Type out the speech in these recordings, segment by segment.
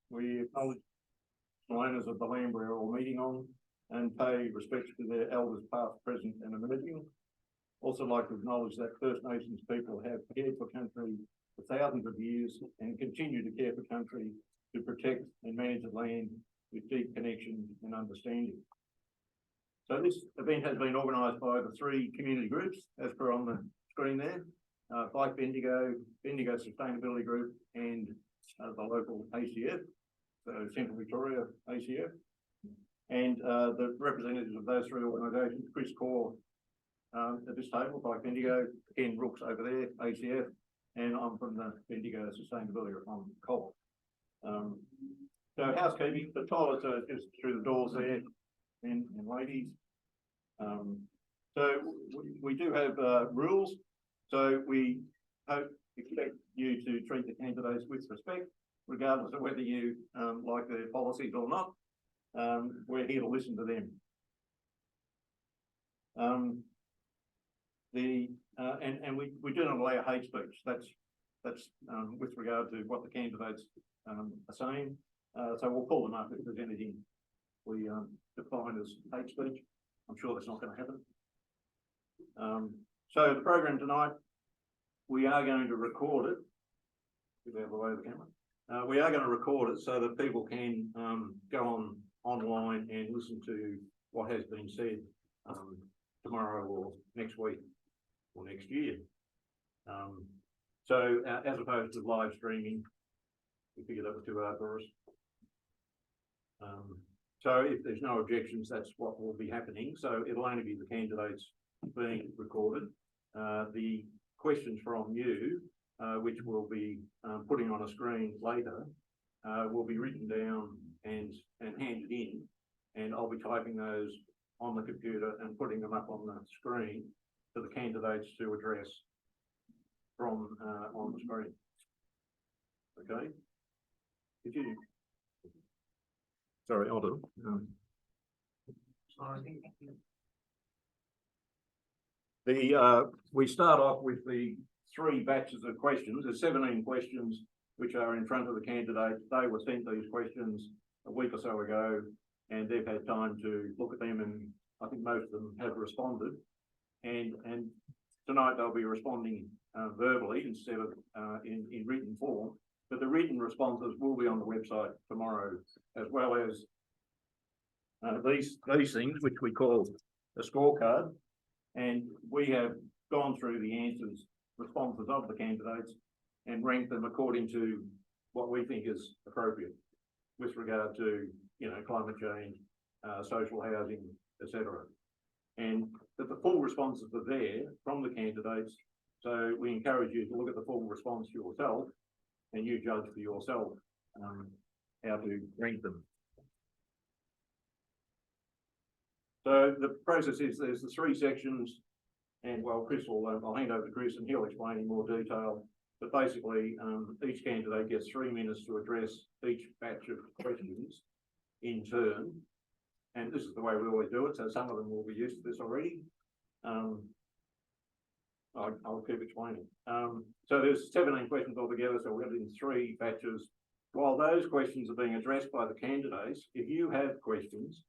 We acknowledge the owners of the land we're all meeting on and pay respect to their elders past, present and emerging. Also like to acknowledge that First Nations people have cared for country for thousands of years and continue to care for country to protect and manage the land with deep connection and understanding. So this event has been organised by the three community groups, as per on the screen there, Bike Bendigo, Bendigo Sustainability Group and the local ACF, so Central Victoria ACF. And the representatives of those three organisations, Chris Core at this table, Bike Bendigo, Ken Brooks over there, ACF, and I'm from the Bendigo Sustainability Group, I'm Cole. So housekeeping, the toilets are just through the doors there, men and ladies. So we do have rules. So we expect you to treat the candidates with respect, regardless of whether you like their policies or not. We're here to listen to them. We do not allow hate speech. That's with regard to what the candidates are saying. So we'll call them up if there's anything we define as hate speech. I'm sure that's not going to happen. So the program tonight, we are going to record it. Get out of the way of the camera. We are going to record it so that people can go online and listen to what has been said tomorrow or next week or next year. So as opposed to live streaming, we figured that was too hard for us. So if there's no objections, that's what will be happening. So it'll only be the candidates being recorded. The questions from you, which we'll be putting on a screen later, will be written down and handed in, and I'll be typing those on the computer and putting them up on the screen for the candidates to address from on the screen. Okay. Did you? Sorry, I'll do it. We start off with the three batches of questions. There's 17 questions which are in front of the candidates. They were sent these questions a week or so ago, and they've had time to look at them, and I think most of them have responded. And tonight they'll be responding verbally instead of in written form. But the written responses will be on the website tomorrow, as well as these things, which we call a scorecard. And we have gone through the responses of the candidates and ranked them according to what we think is appropriate with regard to, climate change, social housing, etc. And that the full responses are there from the candidates. So we encourage you to look at the full response yourself, and you judge for yourself how to rank them. So the process is there's the three sections, and well, Chris will, I'll hand over to Chris and he'll explain in more detail. But basically, each candidate gets 3 minutes to address each batch of questions in turn. And this is the way we always do it, so some of them will be used to this already. I'll keep explaining. So there's 17 questions altogether, so we're in 3 batches. While those questions are being addressed by the candidates, if you have questions,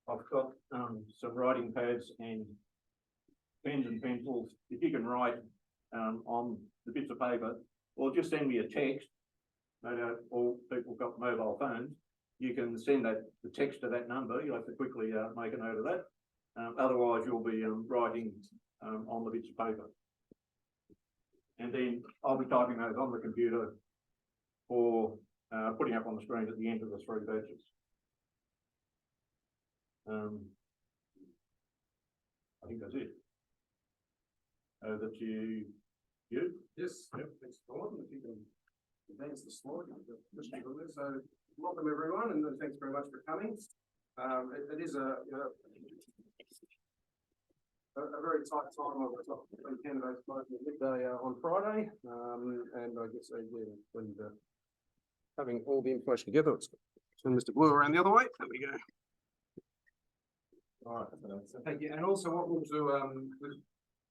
I've got some writing pads and pens and pencils. If you can write on the bits of paper, or just send me a text. No doubt all people have got mobile phones. You can send the text to that number. You'll have to quickly make a note of that. Otherwise, you'll be writing on the bits of paper. And then I'll be typing those on the computer for putting up on the screen at the end of the 3 batches. I think that's it. That's you. Yes. Yep. Thanks, Gordon. If you can advance the slide. So welcome everyone, and thanks very much for coming. It is a very tight time. I've got candidates closing at midday on Friday, and I guess when having all the information together, let's turn Mr. Blue around the other way. There we go. All right. So thank you. And also, what we'll do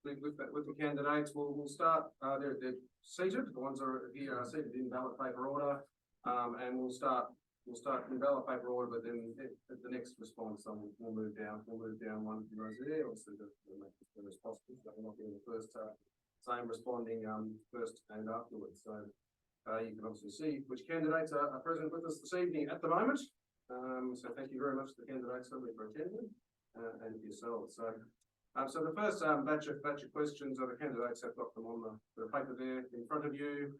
with the candidates, we'll start. They're seated. The ones that are here are seated in ballot paper order, and we'll start we'll start in ballot paper order, but then at the next response, we'll move down. We'll move down one from those there, obviously to make it as clear as possible. So we're not getting the first, same responding, first and afterwards. So, you can obviously see which candidates are present with us this evening at the moment. So thank you very much to the candidates for attending, and yourselves. So the first batch of questions are the candidates have got them on the paper there in front of you.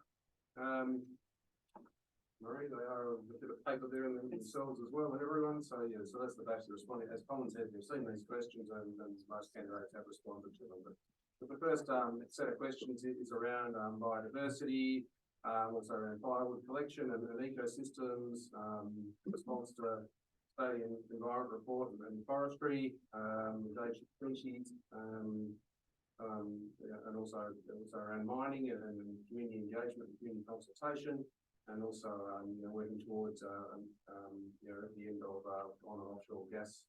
Marie, they are a bit of paper there in themselves as well, and everyone. So yeah, so that's the batch of responding. As Colin said, we've seen these questions, and most candidates have responded to them. But the first set of questions is around biodiversity, also around firewood collection and ecosystems, response to Australian Environment Report and forestry, endangered species, and also around mining and community engagement and community consultation, and also working towards at the end of on and offshore gas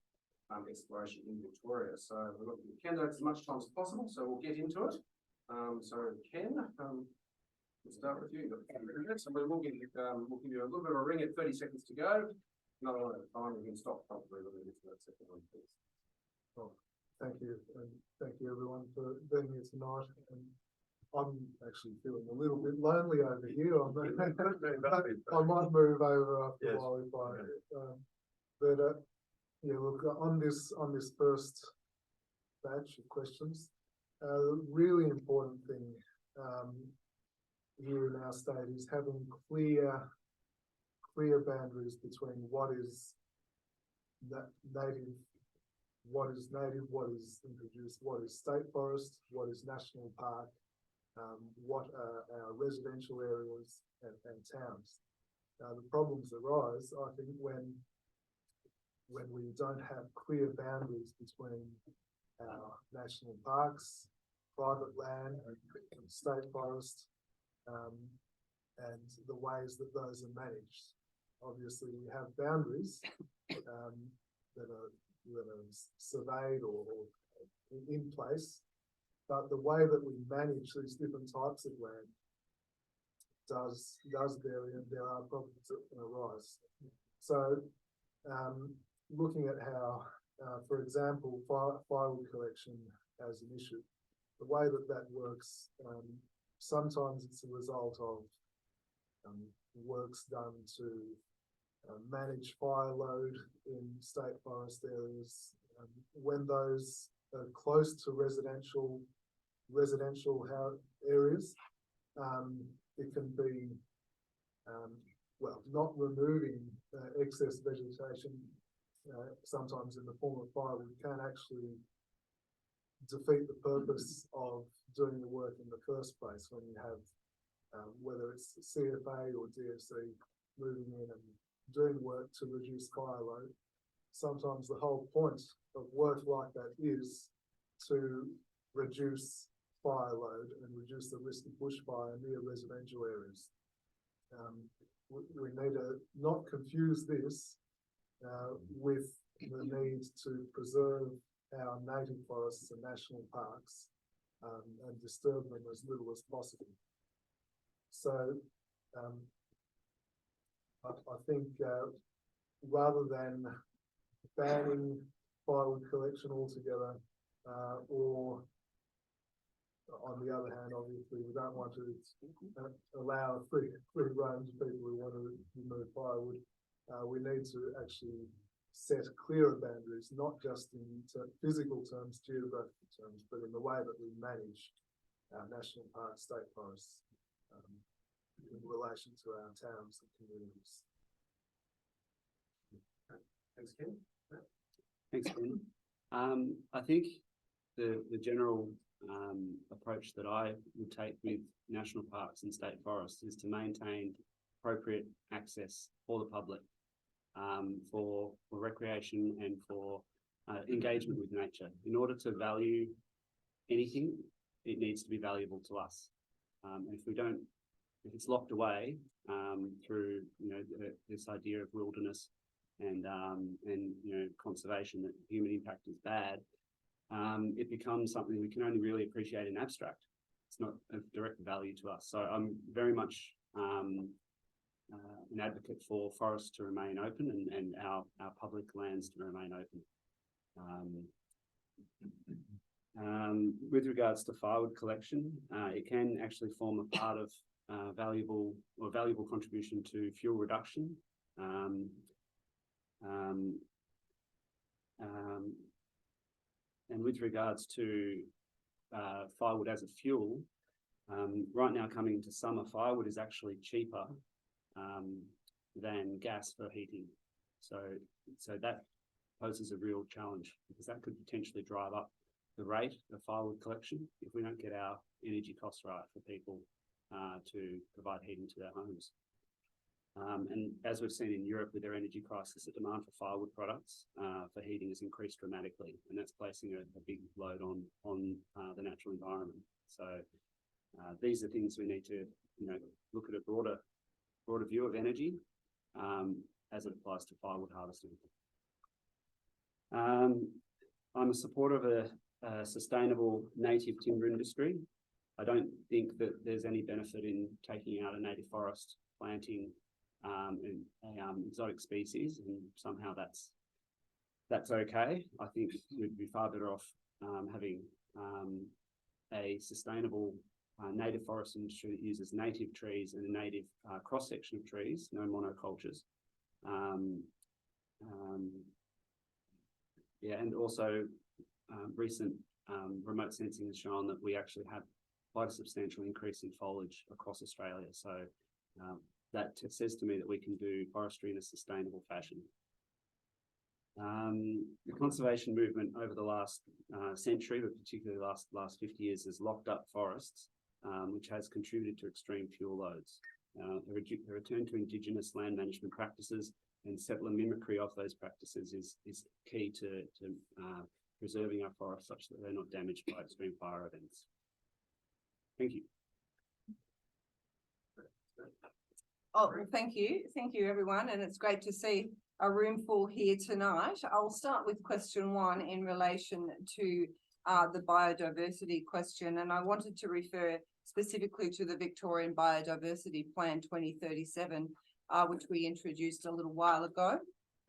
exploration in Victoria. So we're looking at candidates as much time as possible, so we'll get into it. So Ken, we'll start with you. So we'll give you a little bit of a ring at 30 seconds to go. Another one at a time, we can stop probably when we get to that second one, please. Well, thank you, and thank you everyone for being here tonight. And I'm actually feeling a little bit lonely over here. I might move over after a while if I. Yeah, look, on this first batch of questions, the really important thing here in our state is having clear boundaries between what is native, what is introduced, what is state forest, what is national park, what are our residential areas and towns. The problems arise, I think, when we don't have clear boundaries between our national parks, private land, state forest, and the ways that those are managed. Obviously, we have boundaries that are surveyed or in place, but the way that we manage these different types of land does vary, and there are problems that can arise. So, looking at how, for example, firewood collection as an issue, the way that works, sometimes it's a result of works done to manage fire load in state forest areas. When those are close to residential areas, it can be, well, not removing excess vegetation, sometimes in the form of firewood, can actually defeat the purpose of doing the work in the first place when you have, whether it's CFA or DFC moving in and doing work to reduce fire load. Sometimes the whole point of work like that is to reduce fire load and reduce the risk of bushfire near residential areas. We need to not confuse this with the need to preserve our native forests and national parks and disturb them as little as possible. So I think rather than banning firewood collection altogether, or on the other hand, obviously we don't want to allow a free range of people who want to remove firewood. We need to actually set clearer boundaries, not just in physical terms, geographical terms, but in the way that we manage our national parks, state forests, in relation to our towns and communities. Thanks, Ken. Thanks, Ken. I think the general approach that I would take with national parks and state forests is to maintain appropriate access for the public, for recreation and for engagement with nature. In order to value anything, it needs to be valuable to us. If it's locked away through this idea of wilderness and conservation, that human impact is bad, it becomes something we can only really appreciate in abstract. It's not of direct value to us. So I'm very much an advocate for forests to remain open and our public lands to remain open. With regards to firewood collection, it can actually form a part of valuable contribution to fuel reduction. And with regards to firewood as a fuel, right now coming into summer, firewood is actually cheaper than gas for heating. So that poses a real challenge because that could potentially drive up the rate of firewood collection if we don't get our energy costs right for people to provide heating to their homes. And as we've seen in Europe with their energy crisis, the demand for firewood products for heating has increased dramatically, and that's placing a big load on the natural environment. So these are things we need to, look at a broader view of energy as it applies to firewood harvesting. I'm a supporter of a sustainable native timber industry. I don't think that there's any benefit in taking out a native forest, planting exotic species, and somehow that's okay. I think we'd be far better off having a sustainable native forest industry that uses native trees and a native cross-section of trees, no monocultures. And also recent remote sensing has shown that we actually have quite a substantial increase in foliage across Australia. So that says to me that we can do forestry in a sustainable fashion. The conservation movement over the last century, but particularly last 50 years, has locked up forests, which has contributed to extreme fuel loads. The return to Indigenous land management practices and settler mimicry of those practices is key to preserving our forests such that they're not damaged by extreme fire events. Thank you. Oh, well, thank you. Thank you, everyone. And it's great to see a room full here tonight. I'll start with question 1 in relation to the biodiversity question. And I wanted to refer specifically to the Victorian Biodiversity Plan 2037, which we introduced a little while ago.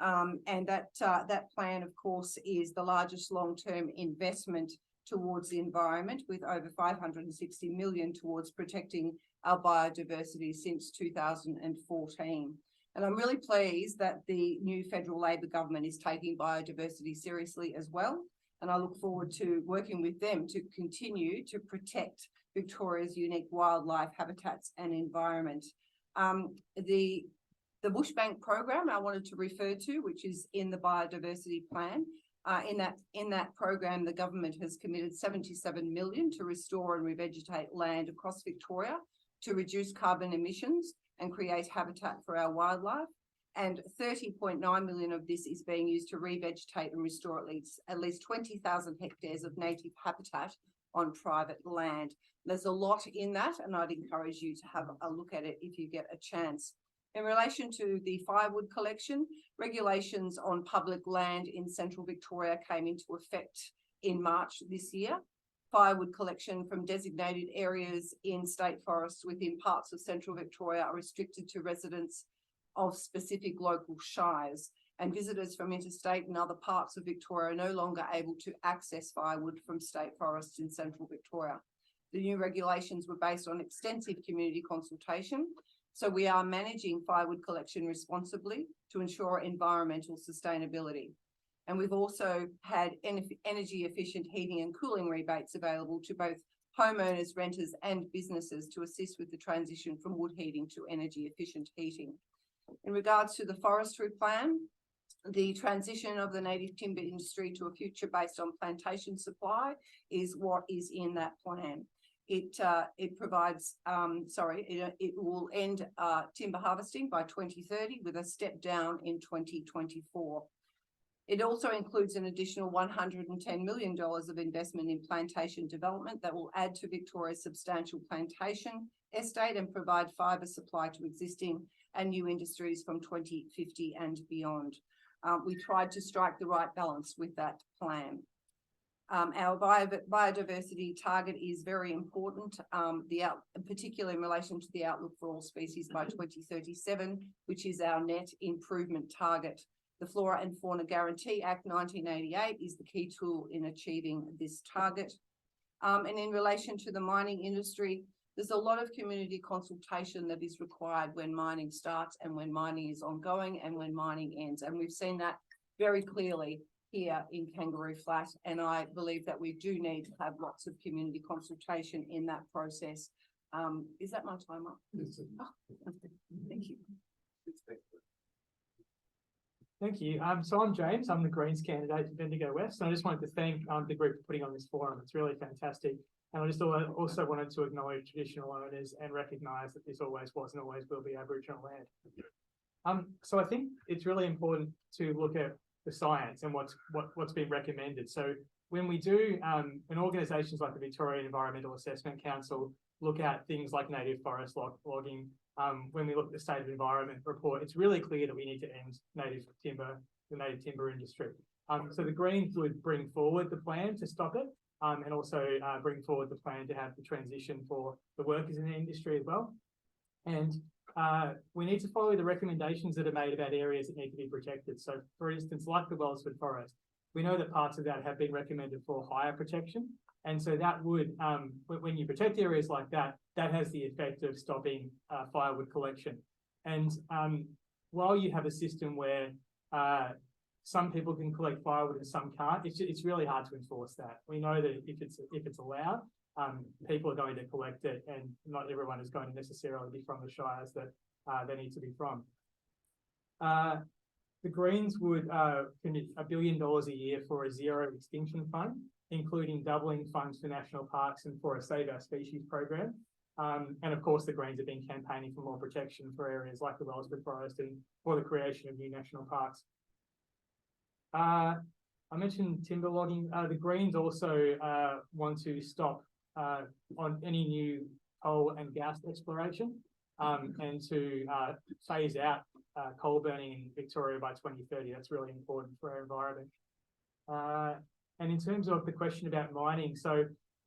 And that plan, of course, is the largest long-term investment towards the environment, with over 560 million towards protecting our biodiversity since 2014. And I'm really pleased that the new federal Labor government is taking biodiversity seriously as well. And I look forward to working with them to continue to protect Victoria's unique wildlife habitats and environment. The Bushbank program I wanted to refer to, which is in the biodiversity plan. In that program, the government has committed 77 million to restore and revegetate land across Victoria to reduce carbon emissions and create habitat for our wildlife. And 30.9 million of this is being used to revegetate and restore at least 20,000 hectares of native habitat on private land. There's a lot in that, and I'd encourage you to have a look at it if you get a chance. In relation to the firewood collection, regulations on public land in central Victoria came into effect in March this year. Firewood collection from designated areas in state forests within parts of central Victoria are restricted to residents of specific local shires, and visitors from interstate and other parts of Victoria are no longer able to access firewood from state forests in central Victoria. The new regulations were based on extensive community consultation, so we are managing firewood collection responsibly to ensure environmental sustainability. And we've also had energy efficient heating and cooling rebates available to both homeowners, renters and businesses to assist with the transition from wood heating to energy efficient heating. In regards to the forestry plan, the transition of the native timber industry to a future based on plantation supply is what is in that plan. It provides, it will end timber harvesting by 2030 with a step down in 2024. It also includes an additional $110 million of investment in plantation development that will add to Victoria's substantial plantation estate and provide fibre supply to existing and new industries from 2050 and beyond. We tried to strike the right balance with that plan. Our biodiversity target is very important, particularly in relation to the outlook for all species by 2037, which is our net improvement target. The Flora and Fauna Guarantee Act 1988 is the key tool in achieving this target. And in relation to the mining industry, there's a lot of community consultation that is required when mining starts and when mining is ongoing and when mining ends. And we've seen that very clearly here in Kangaroo Flat. And I believe that we do need to have lots of community consultation in that process. Is that my time up? Oh, thank you. Thank you. So I'm James. I'm the Greens candidate for Bendigo West. And I just wanted to thank the group for putting on this forum. It's really fantastic. And I just also wanted to acknowledge traditional owners and recognise that this always was and always will be Aboriginal land. So I think it's really important to look at the science and what's been recommended. So when we do, when organisations like the Victorian Environmental Assessment Council look at things like native forest logging, when we look at the State of Environment report, it's really clear that we need to end the native timber industry. So the Greens would bring forward the plan to stop it, and also bring forward the plan to have the transition for the workers in the industry as well. And we need to follow the recommendations that are made about areas that need to be protected. So, for instance, like the Wellsford Forest, we know that parts of that have been recommended for higher protection. And so that would, when you protect areas like that, that has the effect of stopping firewood collection. And while you have a system where some people can collect firewood and some can't, it's really hard to enforce that. We know that if it's allowed, people are going to collect it, and not everyone is going to necessarily be from the shires that they need to be from. The Greens would commit $1 billion a year for a zero extinction fund, including doubling funds for national parks and for a Save Our Species program. And of course, the Greens have been campaigning for more protection for areas like the Wellsford Forest and for the creation of new national parks. I mentioned timber logging. The Greens also want to stop on any new coal and gas exploration, and to phase out coal burning in Victoria by 2030. That's really important for our environment. And in terms of the question about mining, so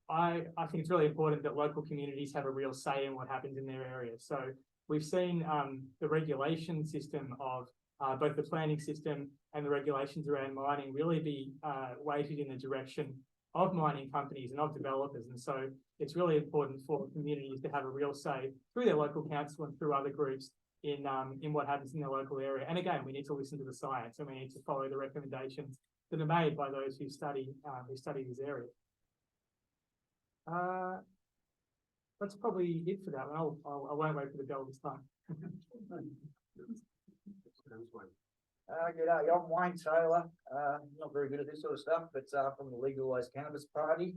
I think it's really important that local communities have a real say in what happens in their areas. So we've seen the regulation system of both the planning system and the regulations around mining really be weighted in the direction of mining companies and of developers. And so it's really important for communities to have a real say through their local council and through other groups in what happens in their local area. And again, we need to listen to the science, and we need to follow the recommendations that are made by those who study this area. That's probably it for that one. I won't wait for the bell this time. G'day, I'm Wayne Taylor. Not very good at this sort of stuff, but from the Legalised Cannabis Party.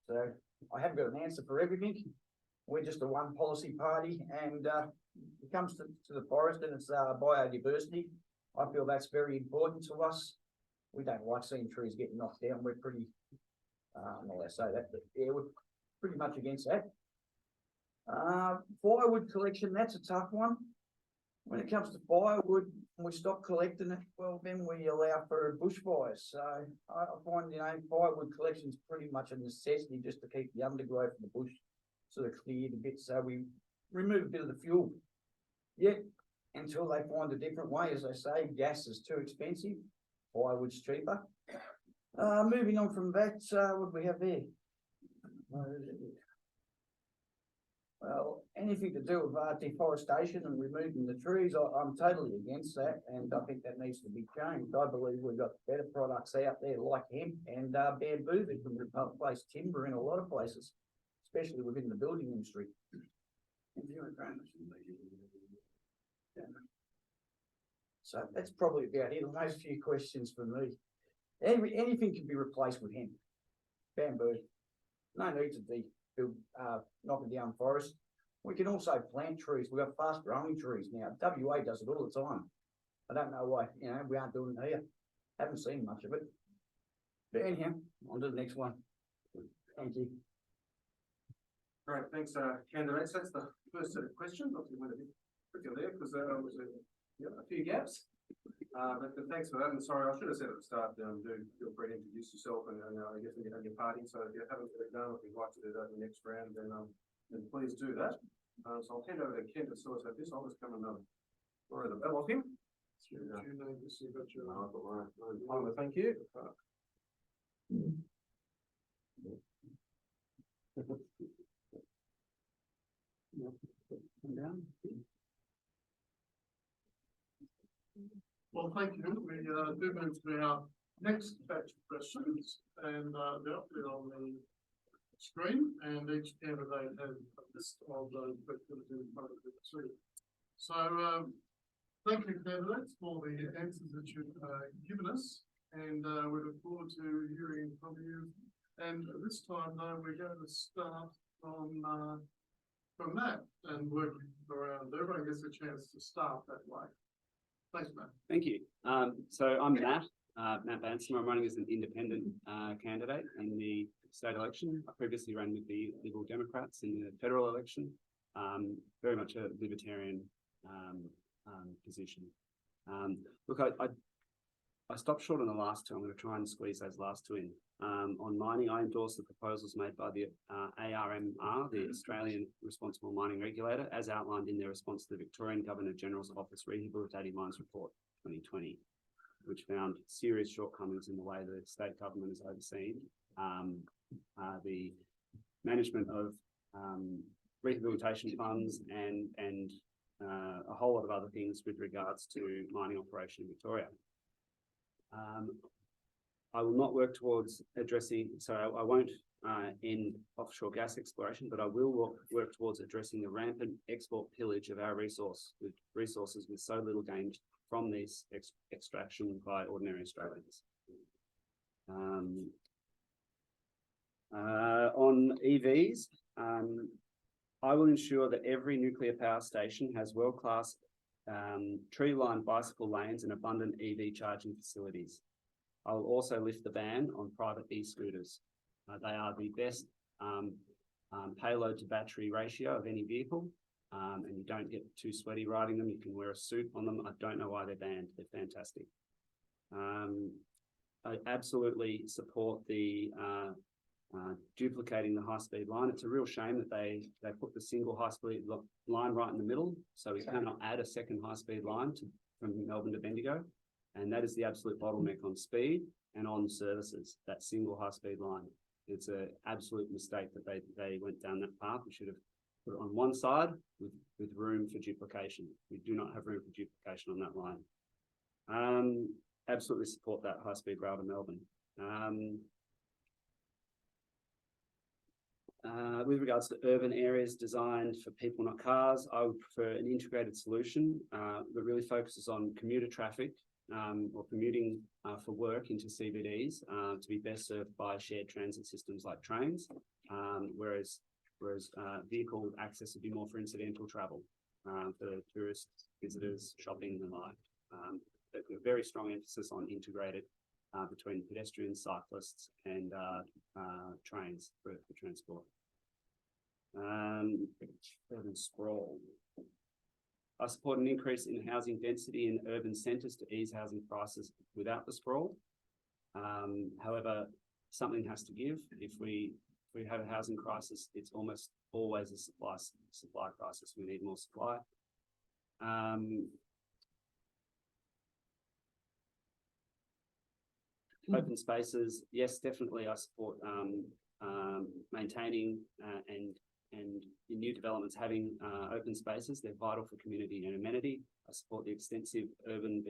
So I haven't got an answer for everything. We're just a one policy party, and it comes to the forest and its biodiversity. I feel that's very important to us. We don't like seeing trees getting knocked down. We're pretty, I'm not allowed to say that, but yeah, we're pretty much against that. Firewood collection, that's a tough one. When it comes to firewood, and we stop collecting it, well, then we allow for bushfires. So I find, firewood collection is pretty much a necessity just to keep the undergrowth of the bush sort of cleared a bit, so we remove a bit of the fuel. Yet, until they find a different way, as I say, gas is too expensive, firewood's cheaper. Moving on from that, what do we have there? Well, anything to do with deforestation and removing the trees, I'm totally against that, and I think that needs to be changed. I believe we've got better products out there like hemp and bamboo that can replace timber in a lot of places, especially within the building industry. So that's probably about it on those few questions for me. Anything can be replaced with hemp, bamboo. No need to be knocking down forest. We can also plant trees. We've got fast growing trees now. WA does it all the time. I don't know why, we aren't doing it here. Haven't seen much of it. But anyhow, on to the next one. Thank you. Great, thanks, candidates. That's the first set of questions. Obviously went a bit quicker there because there was a few gaps. But thanks for that, and sorry, I should have said at the start, do feel free to introduce yourself and, I guess, and your party, so if you haven't got it done, if you'd like to do that in the next round, then please do that. So I'll hand over to Ken to sort out this, I'll just come and, borrow the bell off him. Thank you. Come down. Well, thank you. We do move to our next batch of questions, and they're up there on the screen, and each candidate has a list of those questions in front of them too. So, thank you, candidates, for the answers that you've given us, and we look forward to hearing from you. And this time, though, we're going to start from Matt and working around. Everyone gets a chance to start that way. Thanks, Matt. Thank you. So I'm Matt Bansom. I'm running as an independent candidate in the state election. I previously ran with the Liberal Democrats in the federal election. Very much a libertarian position. Look, I stopped short on the last two. I'm going to try and squeeze those last two in. On mining, I endorse the proposals made by the ARMR, the Australian Responsible Mining Regulator, as outlined in their response to the Victorian Governor-General's Office Rehabilitating Mines Report 2020, which found serious shortcomings in the way the state government is overseeing the management of rehabilitation funds and a whole lot of other things with regards to mining operation in Victoria. I will not work towards addressing, so I won't end offshore gas exploration, but I will work towards addressing the rampant export pillage of our resources with so little gained from this extraction by ordinary Australians. On EVs, I will ensure that every nuclear power station has world-class tree-lined bicycle lanes and abundant EV charging facilities. I will also lift the ban on private e-scooters. They are the best payload to battery ratio of any vehicle, and you don't get too sweaty riding them. You can wear a suit on them. I don't know why they're banned. They're fantastic. I absolutely support the duplicating the high-speed line. It's a real shame that they put the single high-speed line right in the middle, so we cannot add a second high-speed line from Melbourne to Bendigo. And that is the absolute bottleneck on speed and on services, that single high-speed line. It's an absolute mistake that they went down that path. We should have put it on one side with room for duplication. We do not have room for duplication on that line. Absolutely support that high-speed rail to Melbourne. With regards to urban areas designed for people, not cars, I would prefer an integrated solution that really focuses on commuter traffic or commuting for work into CBDs to be best served by shared transit systems like trains, whereas vehicle access would be more for incidental travel for tourists, visitors, shopping and the like. A very strong emphasis on integrated between pedestrians, cyclists and trains for transport. Urban sprawl. I support an increase in housing density in urban centres to ease housing prices without the sprawl. However, something has to give. If we have a housing crisis, it's almost always a supply crisis. We need more supply. Open spaces, yes, definitely. I support maintaining and in new developments having open spaces. They're vital for community and amenity. I support extensive urban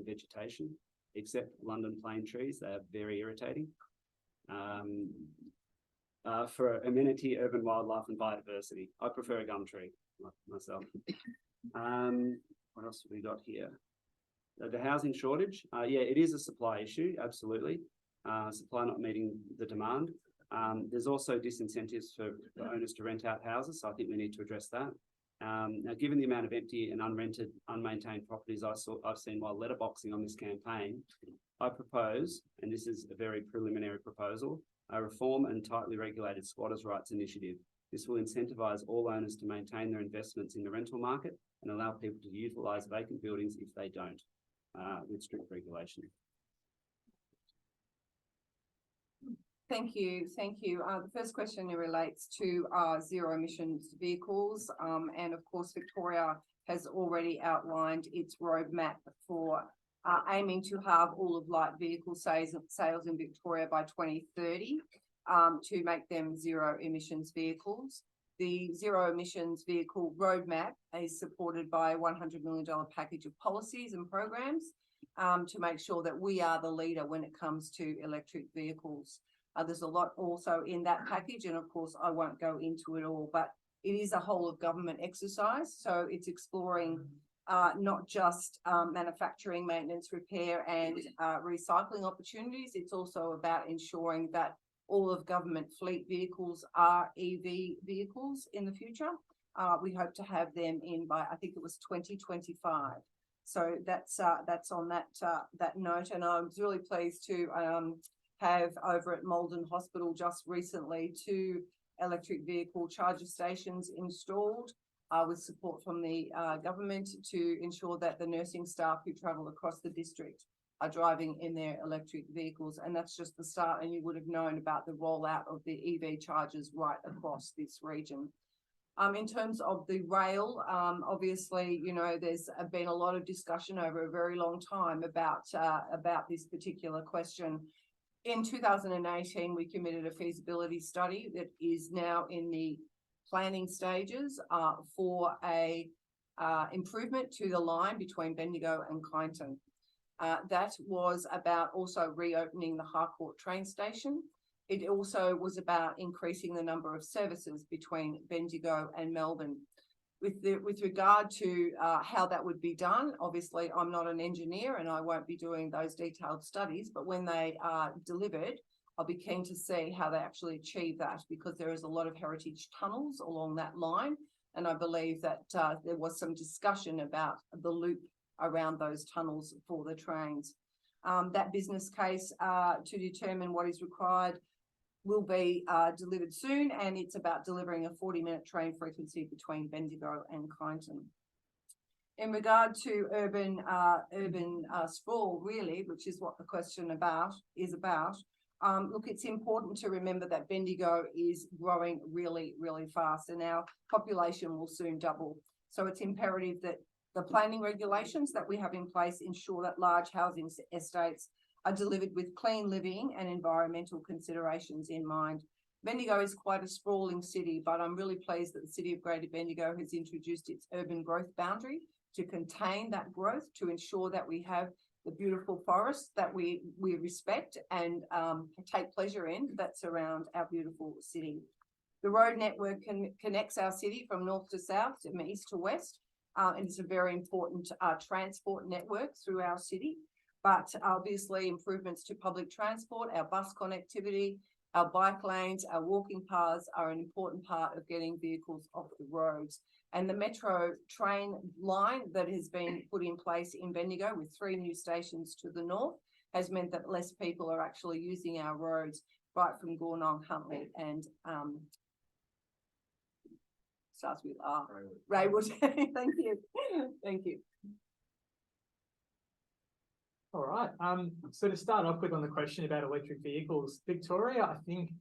vegetation, except London plane trees. They are very irritating. For amenity, urban wildlife and biodiversity, I prefer a gum tree myself. What else have we got here? The housing shortage. Yeah, it is a supply issue, absolutely. Supply not meeting the demand. There's also disincentives for owners to rent out houses, so I think we need to address that. Now, given the amount of empty and unrented, unmaintained properties I've seen while letterboxing on this campaign, I propose, and this is a very preliminary proposal, a reform and tightly regulated squatters' rights initiative. This will incentivise all owners to maintain their investments in the rental market and allow people to utilise vacant buildings if they don't, with strict regulation. Thank you, thank you. The first question relates to zero emissions vehicles. And of course, Victoria has already outlined its roadmap for aiming to have all of light vehicle sales in Victoria by 2030 to make them zero emissions vehicles. The zero emissions vehicle roadmap is supported by a $100 million package of policies and programs to make sure that we are the leader when it comes to electric vehicles. There's a lot also in that package, and of course I won't go into it all, but it is a whole of government exercise. So it's exploring not just manufacturing, maintenance, repair and recycling opportunities. It's also about ensuring that all of government fleet vehicles are EV vehicles in the future. We hope to have them in by, I think it was 2025. So that's on that note. And I was really pleased to have over at Malden Hospital just recently 2 electric vehicle charger stations installed with support from the government to ensure that the nursing staff who travel across the district are driving in their electric vehicles. And that's just the start, and you would have known about the rollout of the EV chargers right across this region. In terms of the rail, obviously, you know, there's been a lot of discussion over a very long time about this particular question. In 2018, we committed a feasibility study that is now in the planning stages for a improvement to the line between Bendigo and Kyneton. That was about also reopening the Harcourt train station. It also was about increasing the number of services between Bendigo and Melbourne. With regard to how that would be done, obviously I'm not an engineer and I won't be doing those detailed studies, but when they are delivered, I'll be keen to see how they actually achieve that, because there is a lot of heritage tunnels along that line. And I believe that there was some discussion about the loop around those tunnels for the trains. That business case to determine what is required will be delivered soon, and it's about delivering a 40-minute train frequency between Bendigo and Kyneton. In regard to urban sprawl, really, which is what the question is about, look, it's important to remember that Bendigo is growing really, really fast, and our population will soon double. So it's imperative that the planning regulations that we have in place ensure that large housing estates are delivered with clean living and environmental considerations in mind. Bendigo is quite a sprawling city, but I'm really pleased that the City of Greater Bendigo has introduced its urban growth boundary to contain that growth, to ensure that we have the beautiful forests that we respect and take pleasure in that surround our beautiful city. The road network connects our city from north to south, from east to west, and it's a very important transport network through our city. But obviously improvements to public transport, our bus connectivity, our bike lanes, our walking paths are an important part of getting vehicles off the roads. And the metro train line that has been put in place in Bendigo with 3 new stations to the north has meant that less people are actually using our roads right from Gornong, Huntley and starts with R. Raywood. Thank you. Thank you. All right. So to start off with on the question about electric vehicles, Victoria, I think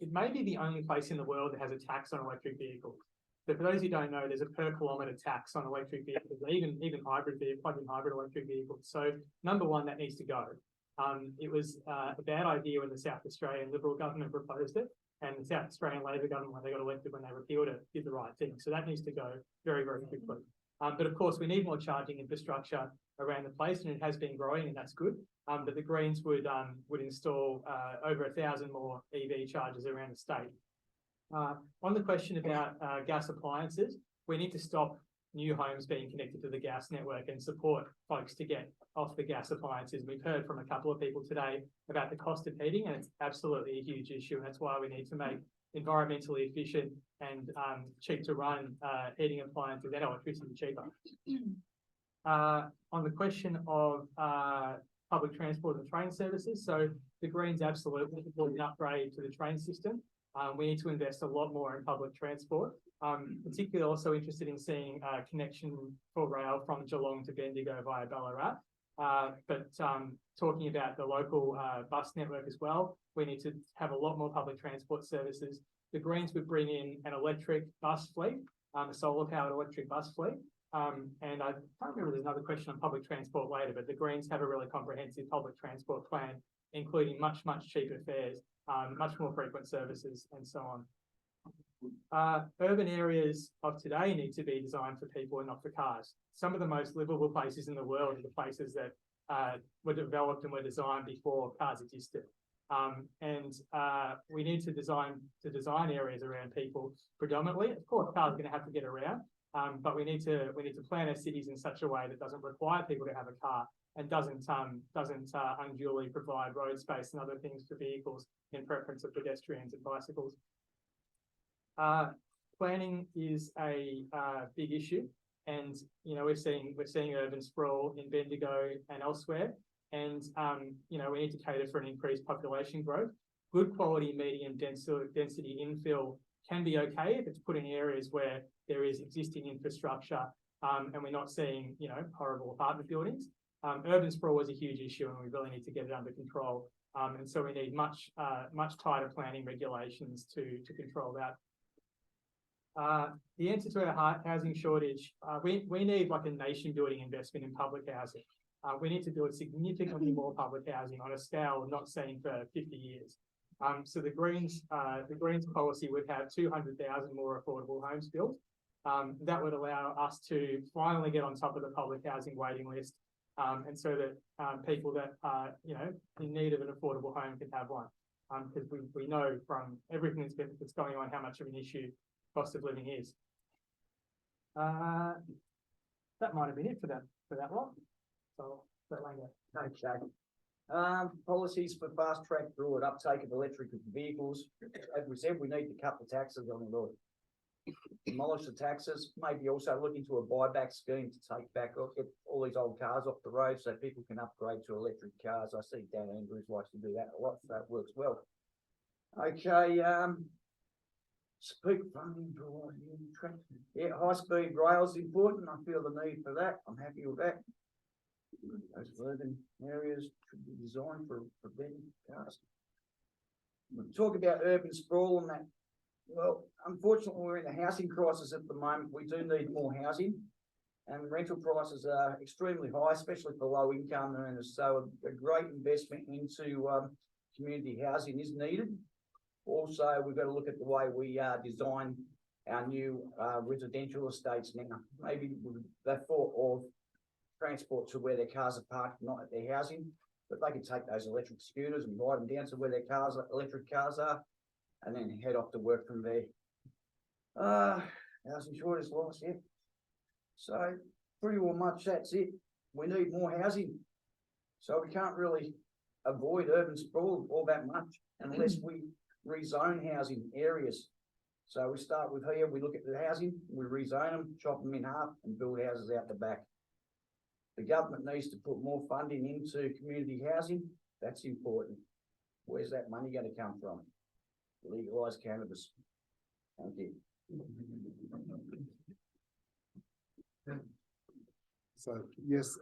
it may be the only place in the world that has a tax on electric vehicles. So for those who don't know, there's a per kilometre tax on electric vehicles, even plug-in hybrid electric vehicles. So number one, that needs to go. It was a bad idea when the South Australian Liberal government proposed it, and the South Australian Labor government, when they got elected, when they repealed it, did the right thing. So that needs to go very, very quickly. But of course, we need more charging infrastructure around the place, and it has been growing, and that's good. But the Greens would install over 1,000 more EV chargers around the state. On the question about gas appliances, we need to stop new homes being connected to the gas network and support folks to get off the gas appliances. We've heard from a couple of people today about the cost of heating, and it's absolutely a huge issue, and that's why we need to make environmentally efficient and cheap to run heating appliances and electricity cheaper. On the question of public transport and train services, so the Greens absolutely support an upgrade to the train system. We need to invest a lot more in public transport. Particularly also interested in seeing a connection for rail from Geelong to Bendigo via Ballarat. But talking about the local bus network as well, we need to have a lot more public transport services. The Greens would bring in an electric bus fleet, a solar powered electric bus fleet. And I can't remember, there's another question on public transport later, but the Greens have a really comprehensive public transport plan, including much cheaper fares, much more frequent services and so on. Urban areas of today need to be designed for people and not for cars. Some of the most livable places in the world are the places that were developed and were designed before cars existed. We need to design areas around people predominantly. Of course, cars are going to have to get around, but we need to plan our cities in such a way that doesn't require people to have a car and doesn't unduly provide road space and other things for vehicles in preference of pedestrians and bicycles. Planning is a big issue, and we're seeing urban sprawl in Bendigo and elsewhere. And we need to cater for an increased population growth. Good quality medium density infill can be okay if it's put in areas where there is existing infrastructure, and we're not seeing horrible apartment buildings. Urban sprawl is a huge issue, and we really need to get it under control. And so we need much tighter planning regulations to control that. The answer to our housing shortage, we need like a nation building investment in public housing. We need to build significantly more public housing on a scale not seen for 50 years. So the Greens policy would have 200,000 more affordable homes built. That would allow us to finally get on top of the public housing waiting list, and so that people that are in need of an affordable home can have one. Because we know from everything that's going on how much of an issue cost of living is. That might have been it for that lot. So that later. Okay. Policies for fast track broad uptake of electric vehicles. As we said, we need to cut the taxes on the road. Demolish the taxes, maybe also look into a buyback scheme to take back get all these old cars off the road so people can upgrade to electric cars. I see Dan Andrews likes to do that a lot, so that works well. Okay, speak funding for high speed rail is important. I feel the need for that. I'm happy with that. Those urban areas should be designed for better cars. We'll talk about urban sprawl and that. Well, unfortunately, we're in a housing crisis at the moment. We do need more housing, and rental prices are extremely high, especially for low income earners. So a great investment into community housing is needed. Also, we've got to look at the way we design our new residential estates now. Maybe they thought of transport to where their cars are parked, not at their housing, but they can take those electric scooters and ride them down to where their electric cars are, and then head off to work from there. Housing shortage loss, yeah. So pretty well much that's it. We need more housing. So we can't really avoid urban sprawl all that much unless we rezone housing areas. So we start with here, we look at the housing, we rezone them, chop them in half and build houses out the back. The government needs to put more funding into community housing. That's important. Where's that money going to come from? Legalise cannabis. Thank you. So yes,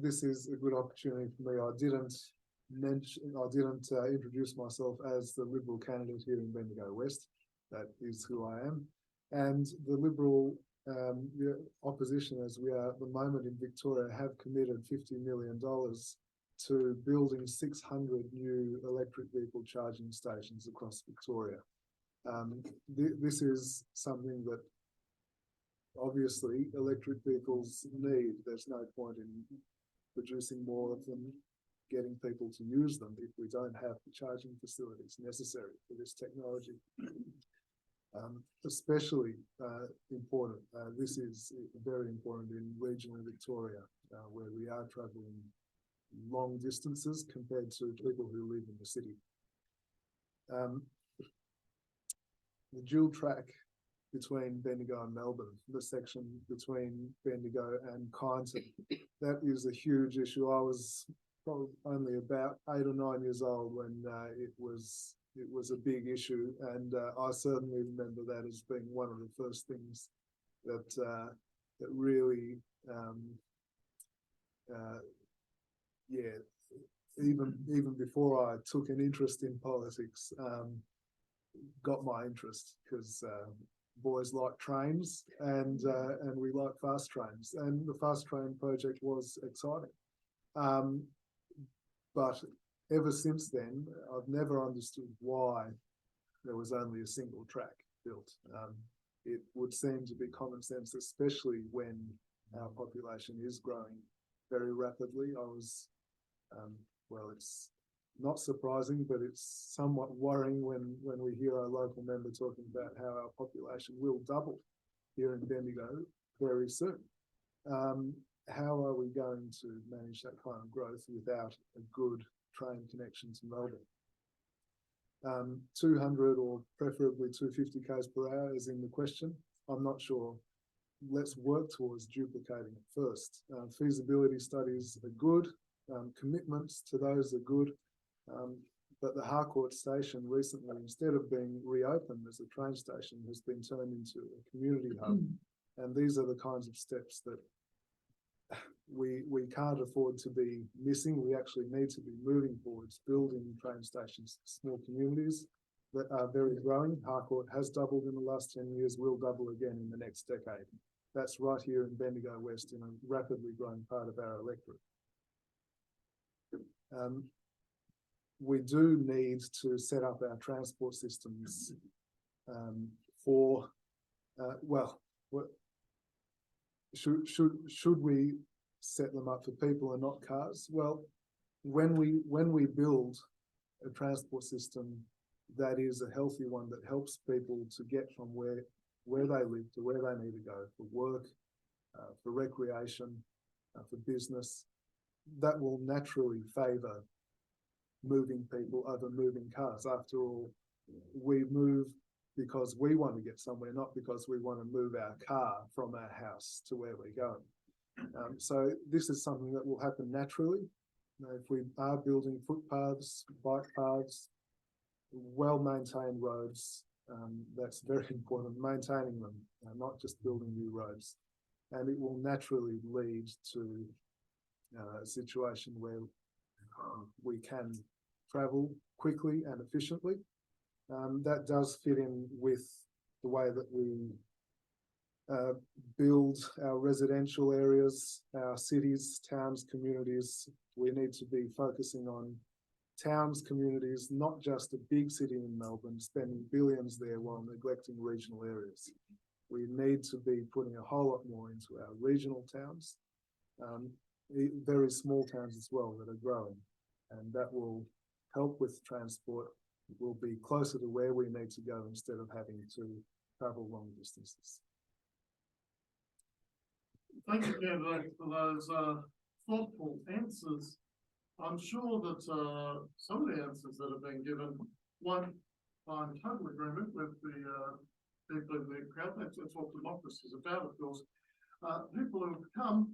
this is a good opportunity for me. I didn't introduce myself as the Liberal candidate here in Bendigo West. That is who I am. And the Liberal the opposition, as we are at the moment in Victoria, have committed $50 million to building 600 new electric vehicle charging stations across Victoria. This is something that obviously electric vehicles need. There's no point in producing more of them, getting people to use them if we don't have the charging facilities necessary for this technology. Especially important, this is very important in regional Victoria, where we are travelling long distances compared to people who live in the city. The dual track between Bendigo and Melbourne, the section between Bendigo and Kyneton, that is a huge issue. I was probably only about 8 or 9 years old when it was it was a big issue, and I certainly remember that as being one of the first things that really, yeah, even before I took an interest in politics, got my interest because boys like trains and we like fast trains, and the fast train project was exciting. But ever since then, I've never understood why there was only a single track built. It would seem to be common sense, especially when our population is growing very rapidly. Well, it's not surprising, but it's somewhat worrying when we hear our local member talking about how our population will double here in Bendigo very soon. How are we going to manage that kind of growth without a good train connection to Melbourne? 200 or preferably 250 k's per hour is in the question. I'm not sure. Let's work towards duplicating it first. Feasibility studies are good. Commitments to those are good. But the Harcourt station recently, instead of being reopened as a train station, has been turned into a community hub. And these are the kinds of steps that we can't afford to be missing. We actually need to be moving forwards, building train stations, small communities that are very growing. Harcourt has doubled in the last 10 years, will double again in the next decade. That's right here in Bendigo West, in a rapidly growing part of our electorate. We do need to set up our transport systems should we set them up for people and not cars? Well, when we build a transport system that is a healthy one that helps people to get from where they live to where they need to go for work, for recreation, for business, that will naturally favour moving people over moving cars. After all, we move because we want to get somewhere, not because we want to move our car from our house to where we're going. So this is something that will happen naturally. If we are building footpaths, bike paths, well-maintained roads, that's very important, maintaining them, not just building new roads. And it will naturally lead to a situation where we can travel quickly and efficiently. That does fit in with the way that we build our residential areas, our cities, towns, communities. We need to be focusing on towns, communities, not just a big city in Melbourne, spending billions there while neglecting regional areas. We need to be putting a whole lot more into our regional towns, very small towns as well that are growing, and that will help with transport. It will be closer to where we need to go instead of having to travel long distances. Thank you, candidate, for those thoughtful answers. I'm sure that some of the answers that have been given, one, I'm in total agreement with the people in the crowd. That's what democracy is about, of course. People who have come,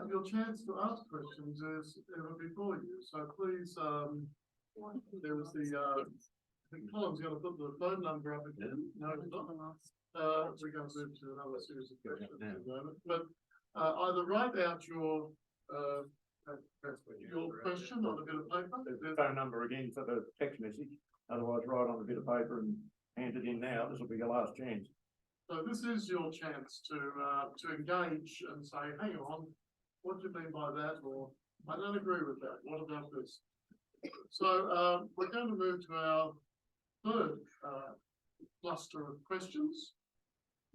your chance to ask questions is ever before you. So please, there was the, I think Colin's going to put the phone number up again. No, it's not. We're going to move to another series of questions in a moment. But either write out your question on a bit of paper. The phone number again for the text message. Otherwise, write on a bit of paper and hand it in now. This will be your last chance. So this is your chance to engage and say, hang on, what do you mean by that? Or I don't agree with that. What about this? So we're going to move to our third cluster of questions.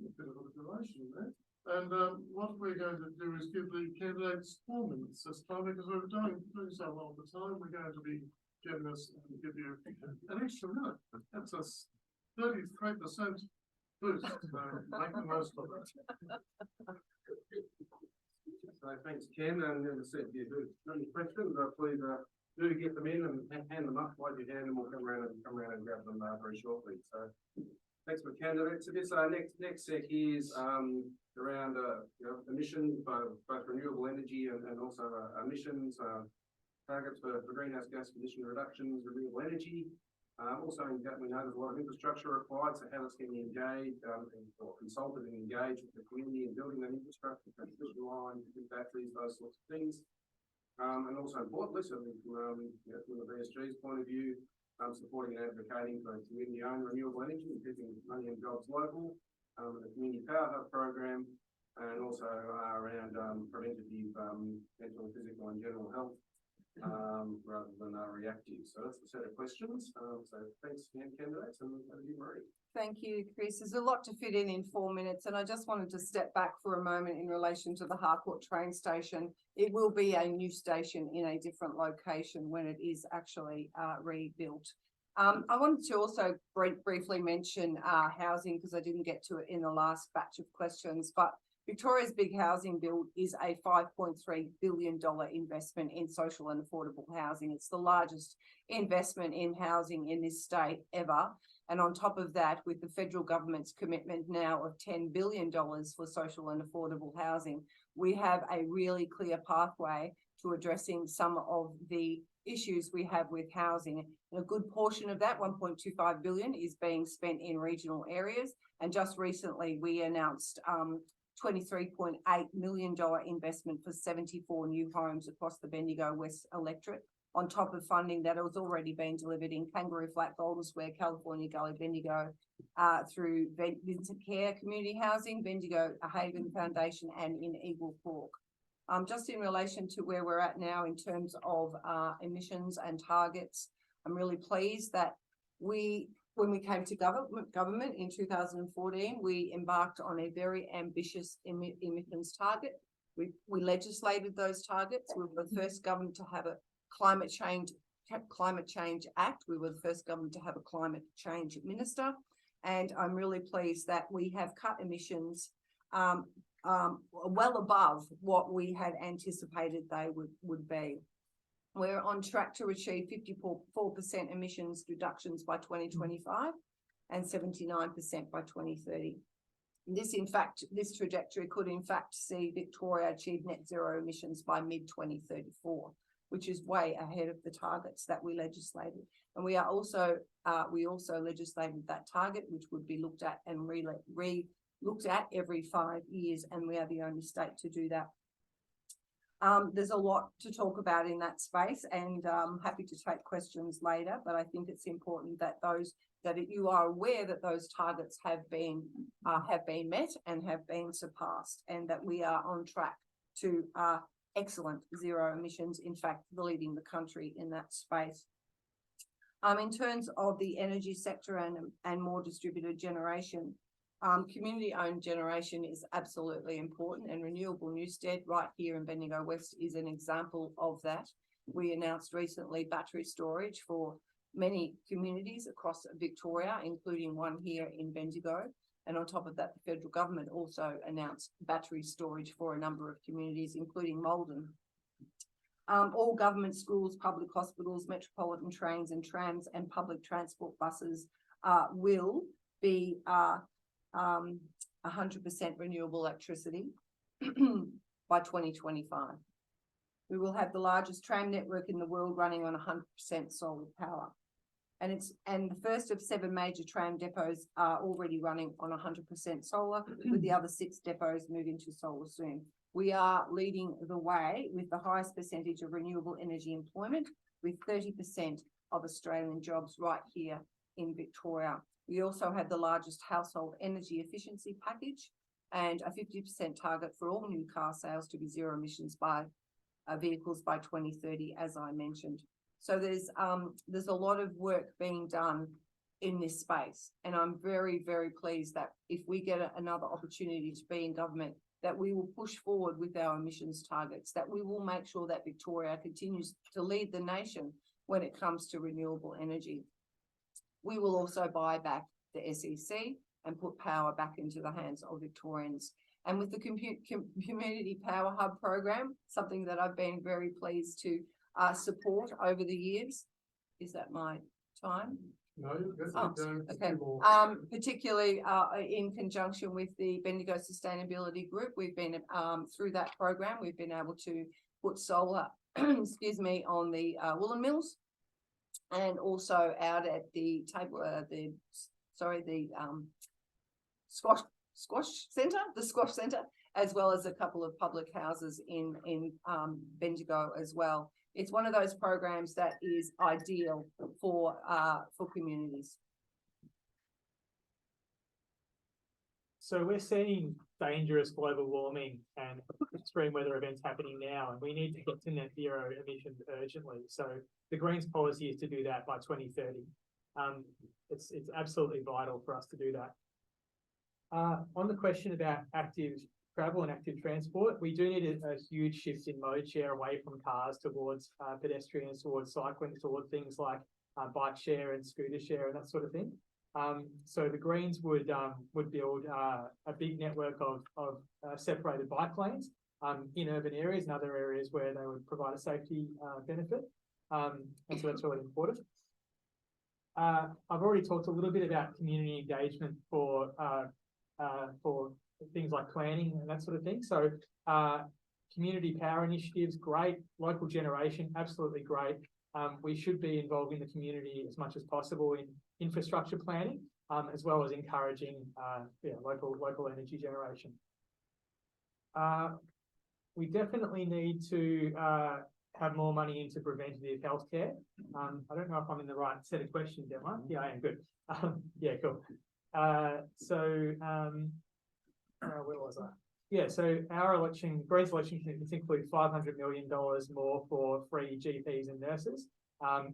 A bit of a duration there. And what we're going to do is give the candidates 4 minutes this time, because we're doing so well the time. We're going to be generous and give you an extra minute. That's a 33% boost, so make the most of it. So thanks, Ken, and as I said, if you do any questions, please do get them in and hand them up. While you hand them, we'll come around and grab them very shortly. So thanks for candidates. So this next set here is around emissions, both renewable energy and also emissions targets for greenhouse gas emission reductions, renewable energy. Also, we know there's a lot of infrastructure required, so how it's getting engaged, or consulted and engaged with the community in building that infrastructure, transmission lines, batteries, those sorts of things. And also importantly, certainly from the BSG's point of view, supporting and advocating for community-owned renewable energy and keeping money and jobs local, the Community Power Hub program, and also around preventative mental, physical and general health, rather than reactive. So that's the set of questions. So thanks again, candidates, and over to you, Marie. Thank you, Chris. There's a lot to fit in 4 minutes, and I just wanted to step back for a moment in relation to the Harcourt train station. It will be a new station in a different location when it is actually rebuilt. I wanted to also briefly mention housing, because I didn't get to it in the last batch of questions, but Victoria's big housing build is a $5.3 billion investment in social and affordable housing. It's the largest investment in housing in this state ever. And on top of that, with the federal government's commitment now of $10 billion for social and affordable housing, we have a really clear pathway to addressing some of the issues we have with housing. And a good portion of that, 1.25 billion, is being spent in regional areas. And just recently, we announced $23.8 million investment for 74 new homes across the Bendigo West electorate, on top of funding that has already been delivered in Kangaroo Flat, Golden Square, California Gully, Bendigo, through Vincent Care Community Housing, Bendigo Haven Foundation, and in Eagle Fork. Just in relation to where we're at now in terms of emissions and targets, I'm really pleased that when we came to government in 2014, we embarked on a very ambitious emissions target. We legislated those targets. We were the first government to have a climate change act. We were the first government to have a climate change minister. And I'm really pleased that we have cut emissions well above what we had anticipated they would be. We're on track to achieve 54% emissions reductions by 2025 and 79% by 2030. This trajectory could in fact see Victoria achieve net zero emissions by mid-2034, which is way ahead of the targets that we legislated. And we also legislated that target, which would be looked at and looked at every 5 years, and we are the only state to do that. There's a lot to talk about in that space, and I'm happy to take questions later, but I think it's important that you are aware that those targets have been met and have been surpassed, and that we are on track to excellent zero emissions, in fact, leading the country in that space. In terms of the energy sector and more distributed generation, community-owned generation is absolutely important, and Renewable Newstead right here in Bendigo West is an example of that. We announced recently battery storage for many communities across Victoria, including one here in Bendigo. And on top of that, the federal government also announced battery storage for a number of communities, including Malden. All government schools, public hospitals, metropolitan trains and trams, and public transport buses will be 100% renewable electricity by 2025. We will have the largest tram network in the world running on 100% solar power. And the first of 7 major tram depots are already running on 100% solar, with the other 6 depots moving to solar soon. We are leading the way with the highest percentage of renewable energy employment, with 30% of Australian jobs right here in Victoria. We also have the largest household energy efficiency package and a 50% target for all new car sales to be zero emissions by vehicles by 2030, as I mentioned. So there's a lot of work being done in this space, and I'm very, very pleased that if we get another opportunity to be in government, that we will push forward with our emissions targets, that we will make sure that Victoria continues to lead the nation when it comes to renewable energy. We will also buy back the SEC and put power back into the hands of Victorians. And with the Community Power Hub program, something that I've been very pleased to support over the years. Is that my time? No, that's okay. Particularly in conjunction with the Bendigo Sustainability Group, we've been through that program, we've been able to put solar, excuse me, on the woolen mills. And also out at the table, squash centre, as well as a couple of public houses in Bendigo as well. It's one of those programs that is ideal for communities. So we're seeing dangerous global warming and extreme weather events happening now, and we need to get to net zero emissions urgently. So the Greens policy is to do that by 2030. It's absolutely vital for us to do that. On the question about active travel and active transport, we do need a huge shift in mode share away from cars towards pedestrians, towards cycling, towards things like bike share and scooter share and that sort of thing. So the Greens would build a big network of separated bike lanes in urban areas and other areas where they would provide a safety benefit. And so that's really important. I've already talked a little bit about community engagement for things like planning and that sort of thing. So community power initiatives, great. Local generation, absolutely great. We should be involving the community as much as possible in infrastructure planning, as well as encouraging local energy generation. We definitely need to have more money into preventative healthcare. I don't know if I'm in the right set of questions, am I? Yeah, I am. Good. Yeah, cool. Where was I? Yeah, so our Greens election commitments include $500 million more for free GPs and nurses,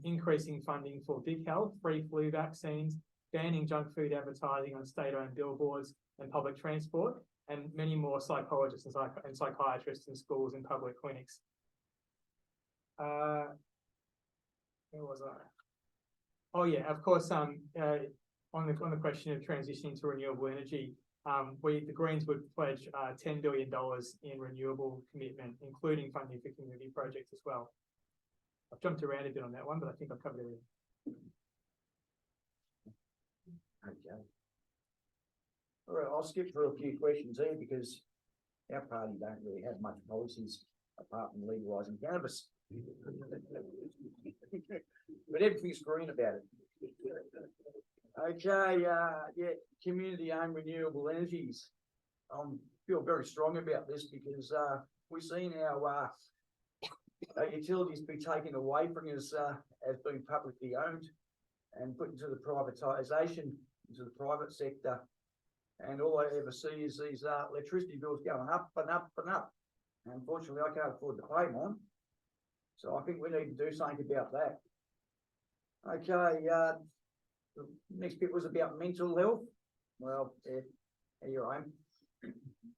increasing funding for big health, free flu vaccines, banning junk food advertising on state-owned billboards and public transport, and many more psychologists and psychiatrists in schools and public clinics. Where was I? Oh yeah, of course. On the question of transitioning to renewable energy, the Greens would pledge $10 billion in renewable commitment, including funding for community projects as well. I've jumped around a bit on that one, but I think I've covered everything. Okay. All right, I'll skip through a few questions here because our party don't really have much policies apart from legalising cannabis. But everything's green about it. Okay, yeah, community-owned renewable energies. I feel very strong about this because we've seen our utilities be taken away from us as being publicly owned and put into the privatisation, into the private sector. And all I ever see is these electricity bills going up and up and up. And unfortunately, I can't afford to pay mine. So I think we need to do something about that. Okay, the next bit was about mental health. Well, here I am.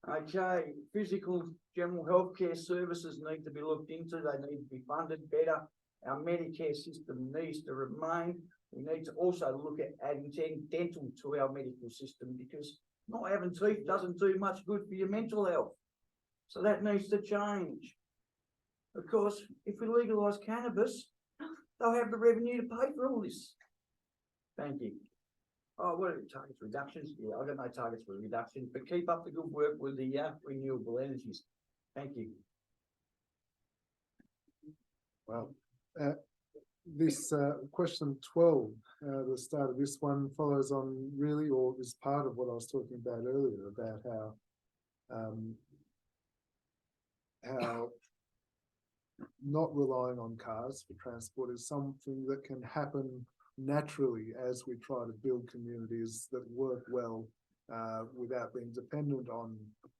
Okay, physical general healthcare services need to be looked into. They need to be funded better. Our Medicare system needs to remain. We need to also look at adding dental to our medical system because not having teeth doesn't do much good for your mental health. So that needs to change. Of course, if we legalise cannabis, they'll have the revenue to pay for all this. Thank you. Oh, what are the targets? Reductions? Yeah, I've got no targets for reduction, but keep up the good work with the renewable energies. Thank you. Well, this question 12, the start of this one follows on really, or is part of what I was talking about earlier about how not relying on cars for transport is something that can happen naturally as we try to build communities that work well without being dependent on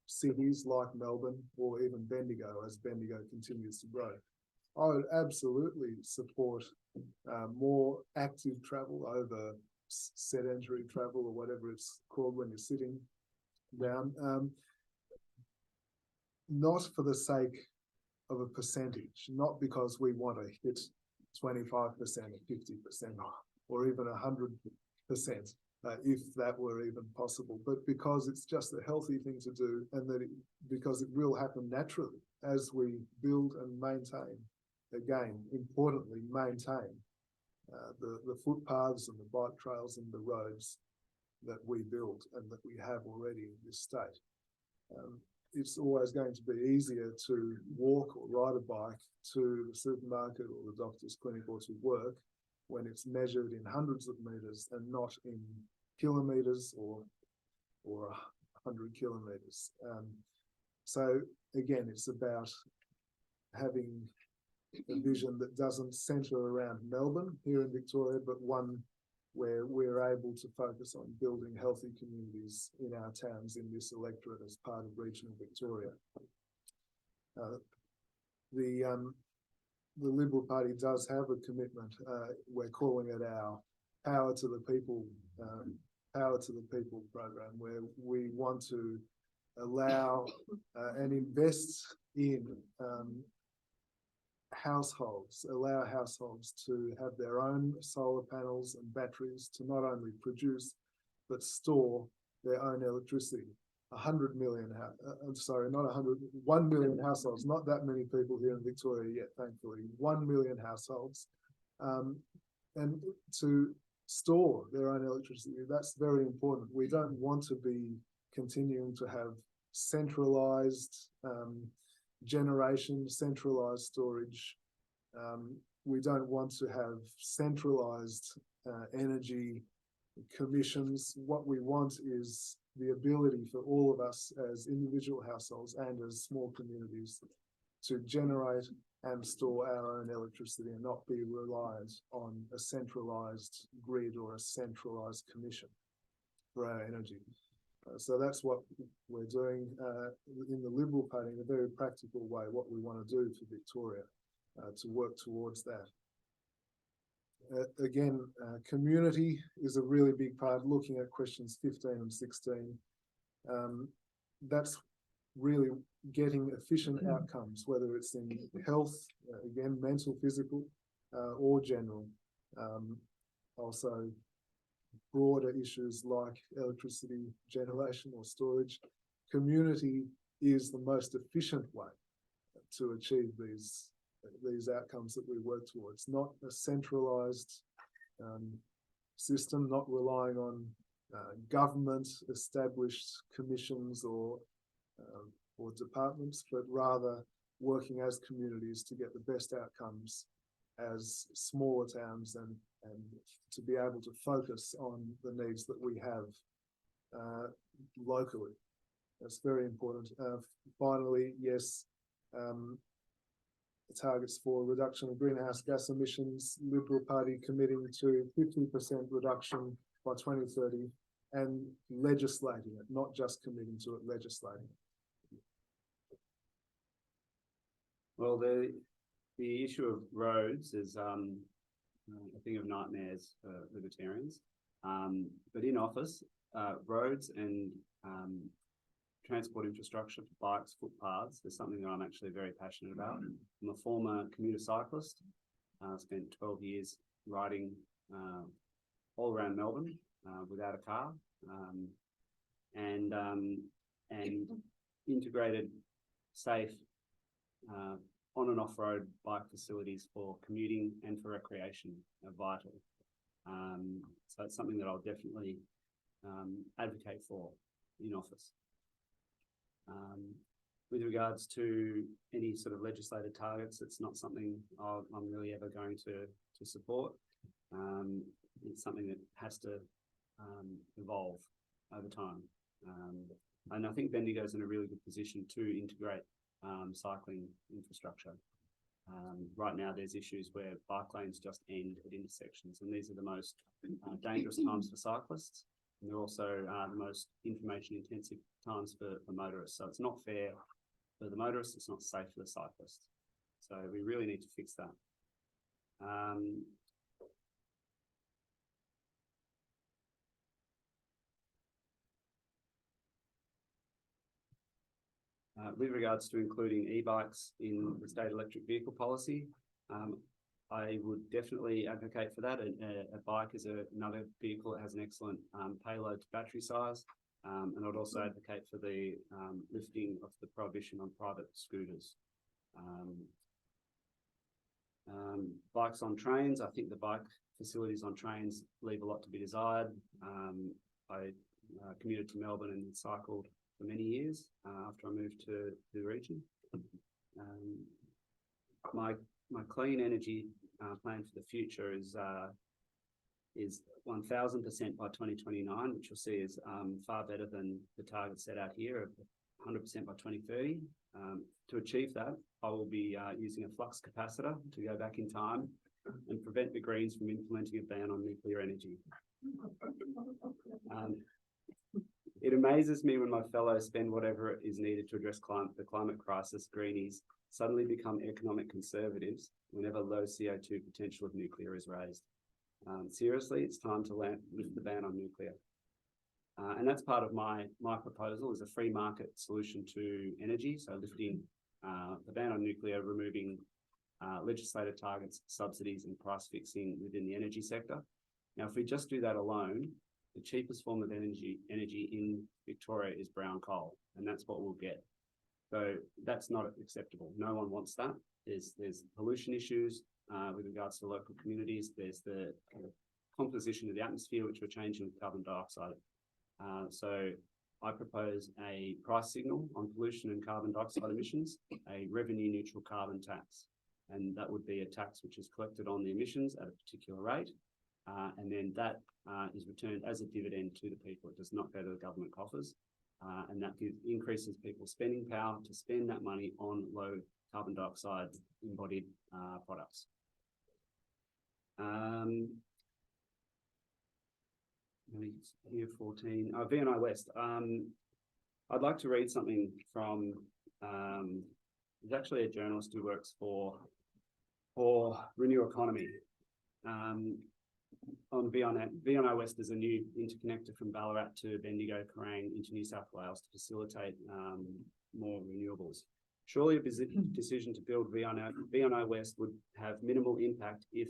cities like Melbourne or even Bendigo as Bendigo continues to grow. I would absolutely support more active travel over sedentary travel or whatever it's called when you're sitting down. Not for the sake of a percentage, not because we want to hit 25% or 50% or even 100%, if that were even possible, but because it's just a healthy thing to do and that because it will happen naturally as we build and maintain, again, importantly, maintain the footpaths and the bike trails and the roads that we build and that we have already in this state. It's always going to be easier to walk or ride a bike to the supermarket or the doctor's clinic or to work when it's measured in hundreds of meters and not in kilometers or 100 kilometers. So again, it's about having a vision that doesn't centre around Melbourne here in Victoria, but one where we're able to focus on building healthy communities in our towns in this electorate as part of regional Victoria. The Liberal Party does have a commitment. We're calling it our Power to the People program, where we want to allow and invest in allow households to have their own solar panels and batteries to not only produce but store their own electricity. 100 million, sorry, not 100, 1 million households, not that many people here in Victoria yet, thankfully, 1 million households, and to store their own electricity. That's very important. We don't want to be continuing to have centralized generation, centralized storage. We don't want to have centralized energy commissions. What we want is the ability for all of us as individual households and as small communities to generate and store our own electricity and not be reliant on a centralized grid or a centralized commission for our energy. So that's what we're doing in the Liberal Party in a very practical way, what we want to do for Victoria to work towards that. Again, community is a really big part, looking at questions 15 and 16. That's really getting efficient outcomes, whether it's in health, again, mental, physical, or general. Also, broader issues like electricity generation or storage. Community is the most efficient way to achieve these outcomes that we work towards, not a centralized system, not relying on government established commissions or departments, but rather working as communities to get the best outcomes as smaller towns and to be able to focus on the needs that we have locally. That's very important. Finally, yes, the targets for reduction of greenhouse gas emissions, Liberal Party committing to 50% reduction by 2030 and legislating it, not just committing to it, legislating it. Well, the issue of roads is a thing of nightmares for libertarians. But in office, roads and transport infrastructure for bikes, footpaths is something that I'm actually very passionate about. I'm a former commuter cyclist. I spent 12 years riding all around Melbourne without a car, and integrated, safe on and off-road bike facilities for commuting and for recreation are vital. So it's something that I'll definitely advocate for in office. With regards to any sort of legislated targets, it's not something I'm really ever going to support. It's something that has to evolve over time. And I think Bendigo's in a really good position to integrate cycling infrastructure. Right now there's issues where bike lanes just end at intersections, and these are the most dangerous times for cyclists, and they're also the most information intensive times for motorists. So it's not fair for the motorists, it's not safe for the cyclists. So we really need to fix that. With regards to including e-bikes in the state electric vehicle policy, I would definitely advocate for that. A bike is another vehicle that has an excellent payload to battery size, and I'd also advocate for the lifting of the prohibition on private scooters. Bikes on trains, I think the bike facilities on trains leave a lot to be desired. I commuted to Melbourne and cycled for many years after I moved to the region. My clean energy plan for the future is 1000% by 2029, which you'll see is far better than the target set out here of 100% by 2030. To achieve that, I will be using a flux capacitor to go back in time and prevent the Greens from implementing a ban on nuclear energy. It amazes me when my fellows spend whatever is needed to address the climate crisis, Greenies suddenly become economic conservatives whenever low CO2 potential of nuclear is raised. Seriously, it's time to lift the ban on nuclear. And that's part of my proposal is a free market solution to energy. So lifting the ban on nuclear, removing legislative targets, subsidies and price fixing within the energy sector. Now, if we just do that alone, the cheapest form of energy in Victoria is brown coal, and that's what we'll get. So that's not acceptable. No one wants that. There's pollution issues with regards to local communities. There's the composition of the atmosphere, which we're changing with carbon dioxide. So I propose a price signal on pollution and carbon dioxide emissions, a revenue neutral carbon tax. And that would be a tax which is collected on the emissions at a particular rate. And then that is returned as a dividend to the people. It does not go to the government coffers. And that increases people's spending power to spend that money on low carbon dioxide embodied products. Here 14, VNI West. I'd like to read something from, there's actually a journalist who works for Renew Economy. On VNI West is a new interconnector from Ballarat to Bendigo, Kerrang into New South Wales to facilitate more renewables. Surely a decision to build VNI West would have minimal impact if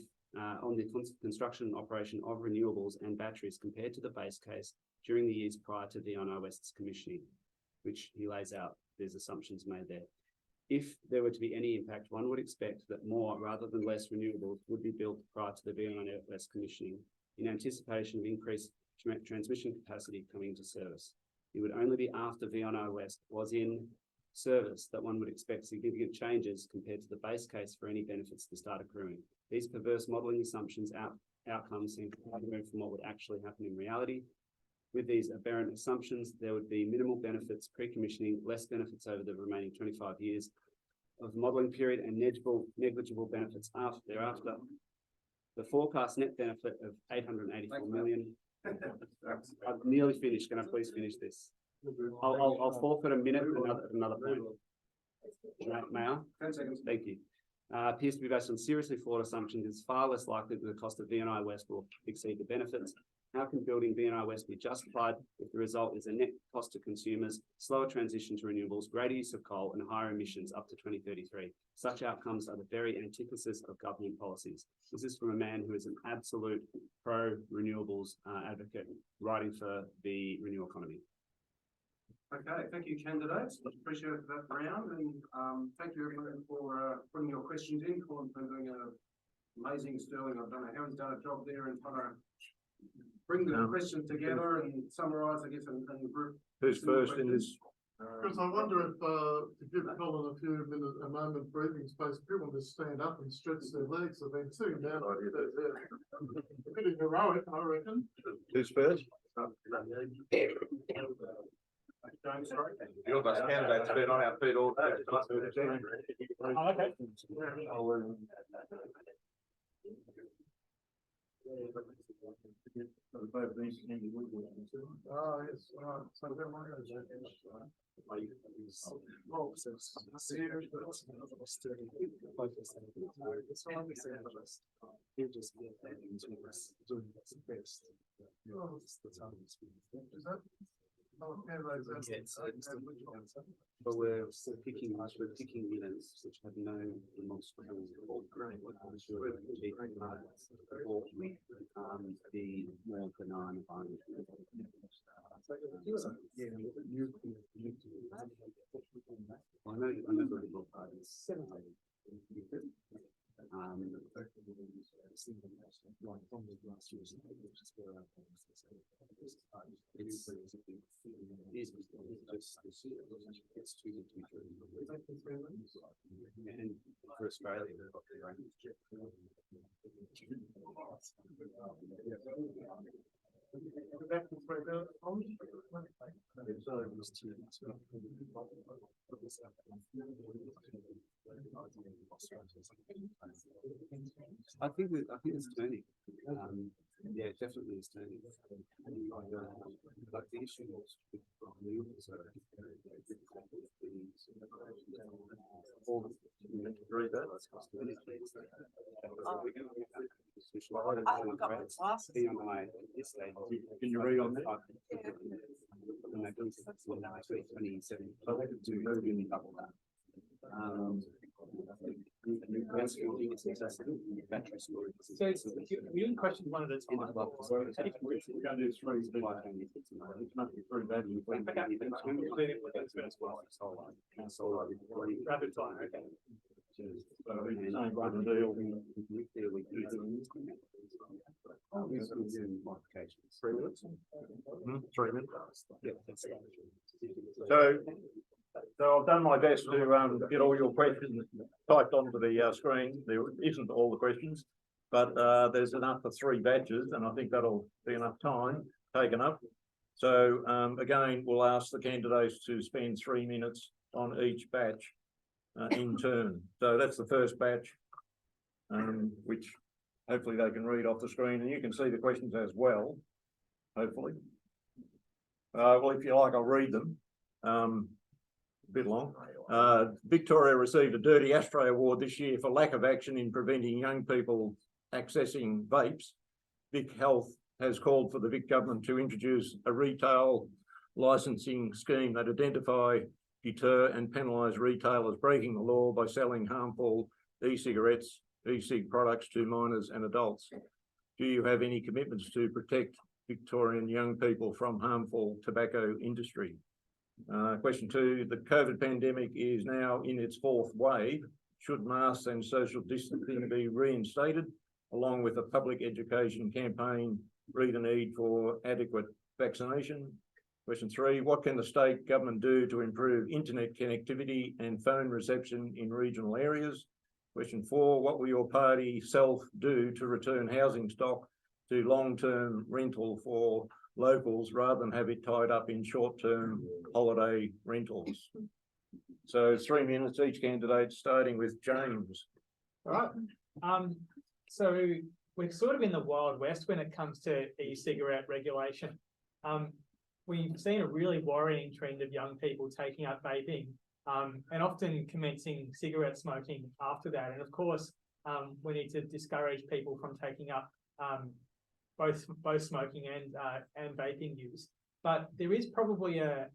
on the construction and operation of renewables and batteries compared to the base case during the years prior to VNI West's commissioning, which he lays out. There's assumptions made there. If there were to be any impact, one would expect that more rather than less renewables would be built prior to the VNI West commissioning in anticipation of increased transmission capacity coming into service. It would only be after VNI West was in service that one would expect significant changes compared to the base case for any benefits to start accruing. These perverse modelling assumptions outcomes seem far removed from what would actually happen in reality. With these aberrant assumptions, there would be minimal benefits pre-commissioning, less benefits over the remaining 25 years of the modelling period, and negligible benefits thereafter. The forecast net benefit of 884 million. I've nearly finished. Can I please finish this? I'll forfeit a minute at another point. May I? 10 seconds. Thank you. Appears to be based on seriously flawed assumptions. It's far less likely that the cost of VNI West will exceed the benefits. How can building VNI West be justified if the result is a net cost to consumers, slower transition to renewables, greater use of coal and higher emissions up to 2033? Such outcomes are the very antithesis of government policies. This is from a man who is an absolute pro-renewables advocate writing for the Renew Economy. Okay, thank you, candidates. Appreciate that round, and thank you everyone for putting your questions in. Colin's been doing an amazing sterling. I don't know how he's done a job there and trying to bring the questions together and summarise, I guess, and group. Who's first in this? Because I wonder if, to give Colin a moment breathing space, people just stand up and stretch their legs. I've been sitting down. Pretty heroic, I reckon. Who's first? Your best candidate's been on our feet all day. Oh, okay. Oh, yes, so then one goes. But we're picking winners which have no demonstrable the more benign environment. I know the Liberal Party And for Australia, we've got the range. I think it's turning. Yeah, it definitely is turning. Like the issue was with renewables, Read that. I haven't got my glasses. Can you read on that? And that goes to 2027. I think it's moving double that. Battery storage. So we didn't question one at a time. We're going to do three. It's nothing through that. Rapid fire, okay. Modifications. 3 minutes? 3 minutes. Yeah, that's right. So I've done my best to get all your questions typed onto the screen. There isn't all the questions, but there's enough for 3 batches, and I think that'll be enough time taken up. So again, we'll ask the candidates to spend 3 minutes on each batch in turn. So that's the first batch, which hopefully they can read off the screen, and you can see the questions as well, hopefully. Well, if you like, I'll read them. A bit long. Victoria received a Dirty Ashtray Award this year for lack of action in preventing young people accessing vapes. Vic Health has called for the Vic government to introduce a retail licensing scheme that identify, deter and penalise retailers breaking the law by selling harmful e-cigarettes, e-cig products to minors and adults. Do you have any commitments to protect Victorian young people from harmful tobacco industry? Question 2, the COVID pandemic is now in its 4th wave. Should masks and social distancing be reinstated, along with a public education campaign, re the need for adequate vaccination? Question 3, what can the state government do to improve internet connectivity and phone reception in regional areas? Question 4, what will your party self do to return housing stock to long-term rental for locals rather than have it tied up in short-term holiday rentals? So 3 minutes each candidate, starting with James. All right. So we're sort of in the Wild West when it comes to e-cigarette regulation. We've seen a really worrying trend of young people taking up vaping and often commencing cigarette smoking after that. And of course, we need to discourage people from taking up both smoking and vaping use. But there is probably a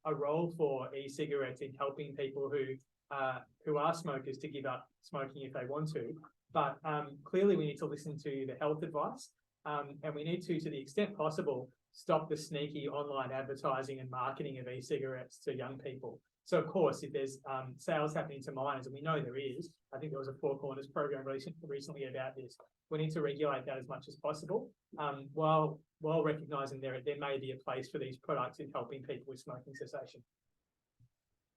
role for e-cigarettes in helping people who are smokers to give up smoking if they want to. But clearly we need to listen to the health advice, and we need to the extent possible, stop the sneaky online advertising and marketing of e-cigarettes to young people. So of course, if there's sales happening to minors, and we know there is, I think there was a Four Corners program recently about this, we need to regulate that as much as possible, while recognising there may be a place for these products in helping people with smoking cessation.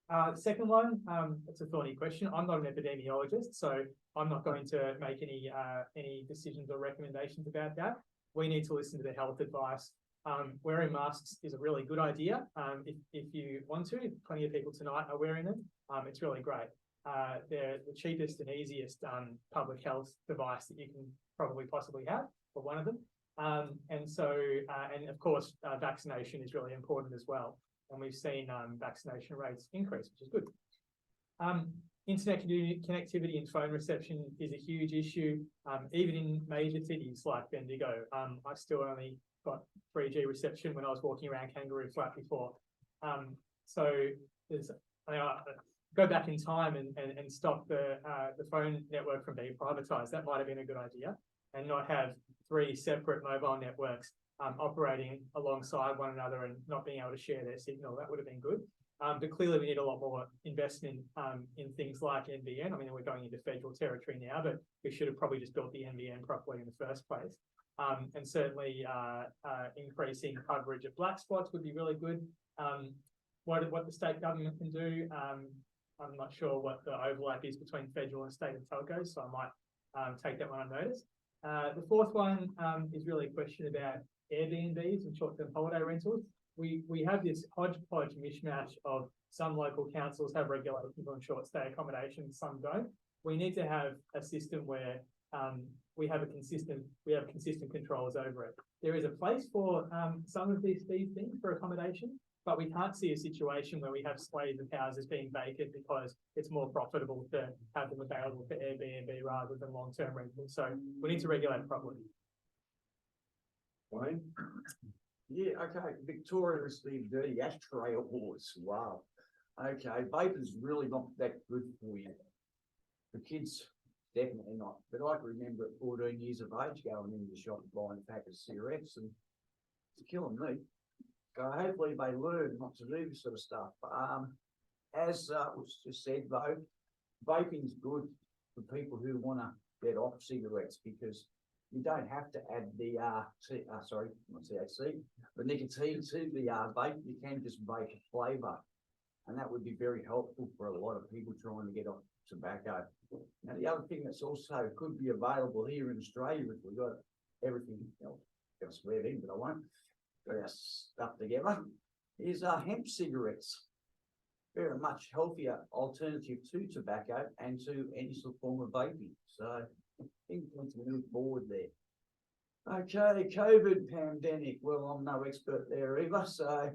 The second one, it's a thorny question. I'm not an epidemiologist, so I'm not going to make any decisions or recommendations about that. We need to listen to the health advice. Wearing masks is a really good idea. If you want to, plenty of people tonight are wearing them. It's really great. They're the cheapest and easiest public health device that you can probably possibly have, or one of them. And of course, vaccination is really important as well. And we've seen vaccination rates increase, which is good. Internet connectivity and phone reception is a huge issue, even in major cities like Bendigo. I still only got 3G reception when I was walking around Kangaroo Flat before. So there's go back in time and stop the phone network from being privatised. That might have been a good idea, and not have 3 separate mobile networks operating alongside one another and not being able to share their signal. That would have been good. But clearly we need a lot more investment in things like NBN. I mean, we're going into federal territory now, but we should have probably just built the NBN properly in the first place. And certainly increasing coverage of black spots would be really good. What the state government can do, I'm not sure what the overlap is between federal and state and telcos, so I might take that one on notice. The fourth one is really a question about Airbnbs and short-term holiday rentals. We have this hodgepodge mishmash of some local councils have regulations on short stay accommodation, some don't. We need to have a system where we have consistent controls over it. There is a place for some of these things for accommodation, but we can't see a situation where we have swathes of houses being vacant because it's more profitable to have them available for Airbnb rather than long-term rentals. So we need to regulate it properly. Wayne? Yeah, okay, Victoria is the dirty ashtray awards, wow. Okay, vaping's really not that good for you. For kids, definitely not, but I can remember at 14 years of age going into the shop and buying a pack of cigarettes, and it's killing me. So hopefully they learn not to do this sort of stuff. As was just said though, vaping's good for people who want to get off cigarettes because you don't have to add the the nicotine to the vape. You can just vape a flavour, and that would be very helpful for a lot of people trying to get off tobacco. Now the other thing that's also could be available here in Australia if we got everything else, I'll swear in, but I won't. Got our stuff together. Is hemp cigarettes. Very much healthier alternative to tobacco and to any sort of form of vaping. So I think we want to move forward there. Okay, COVID pandemic. Well, I'm no expert there either, so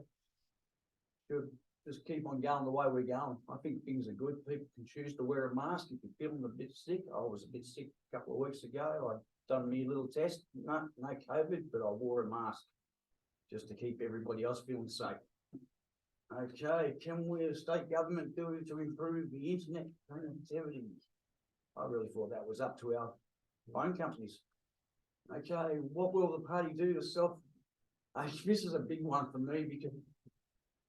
should just keep on going the way we're going. I think things are good. People can choose to wear a mask if you're feeling a bit sick. I was a bit sick a couple of weeks ago. I'd done me a little test. No COVID, but I wore a mask just to keep everybody else feeling safe. Okay, can we, the state government, do to improve the internet connectivity? I really thought that was up to our phone companies. Okay, what will the party do to self? This is a big one for me because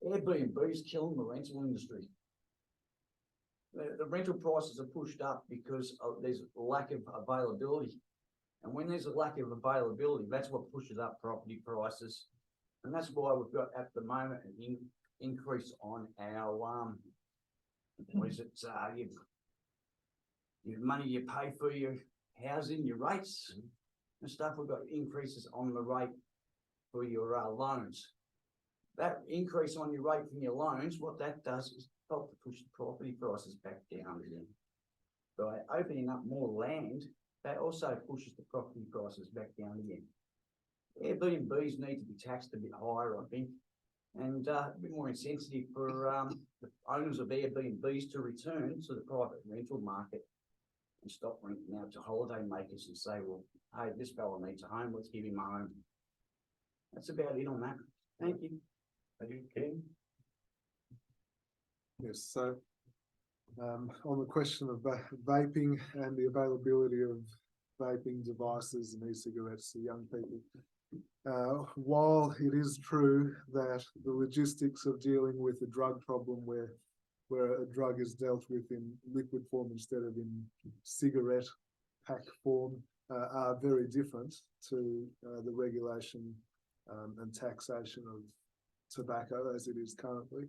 Airbnb is killing the rental industry. The rental prices are pushed up because there's a lack of availability. And when there's a lack of availability, that's what pushes up property prices. And that's why we've got at the moment an increase on our what is it? Your money you pay for your housing, your rates and stuff. We've got increases on the rate for your loans. That increase on your rate from your loans, what that does is help to push the property prices back down again. By opening up more land, that also pushes the property prices back down again. Airbnbs need to be taxed a bit higher, I think, and a bit more insensitive for the owners of Airbnbs to return to the private rental market and stop renting out to holiday makers and say, well, hey, this fella needs a home, let's give him a home. That's about it on that. Thank you. Are you Ken? Yes, so on the question of vaping and the availability of vaping devices and e-cigarettes to young people, while it is true that the logistics of dealing with a drug problem where a drug is dealt with in liquid form instead of in cigarette pack form are very different to the regulation and taxation of tobacco as it is currently.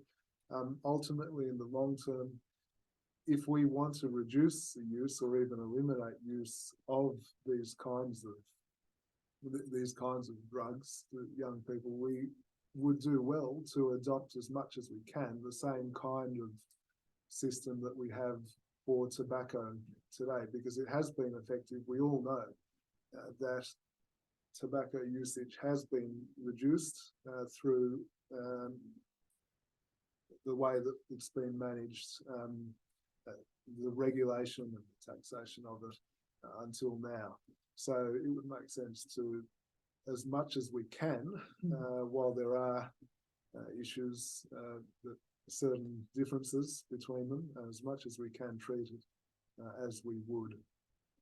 Ultimately, in the long term, if we want to reduce the use or even eliminate use of these kinds of drugs to young people, we would do well to adopt as much as we can the same kind of system that we have for tobacco today, because it has been effective. We all know that tobacco usage has been reduced through the way that it's been managed, the regulation and the taxation of it until now. So it would make sense to, as much as we can, while there are issues, that certain differences between them, as much as we can treat it as we would a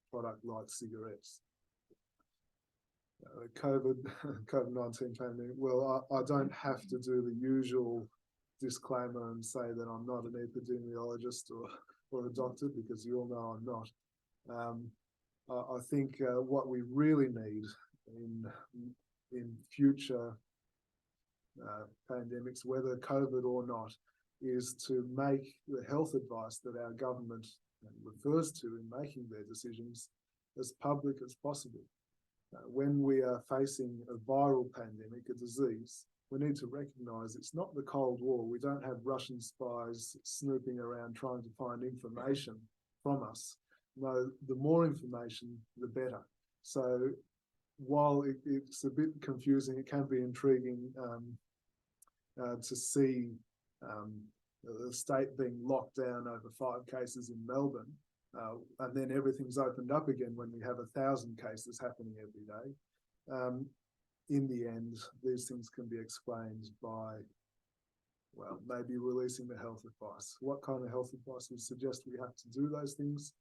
product like cigarettes. COVID-19 pandemic, well, I don't have to do the usual disclaimer and say that I'm not an epidemiologist or a doctor, because you all know I'm not. I think what we really need in future pandemics, whether COVID or not, is to make the health advice that our government refers to in making their decisions as public as possible. When we are facing a viral pandemic, a disease, we need to recognise it's not the Cold War. We don't have Russian spies snooping around trying to find information from us. No, the more information, the better. So while it's a bit confusing, it can be intriguing to see the state being locked down over 5 cases in Melbourne, and then everything's opened up again when we have 1,000 cases happening every day. In the end, these things can be explained by, well, maybe releasing the health advice. What kind of health advice would suggest we have to do those things?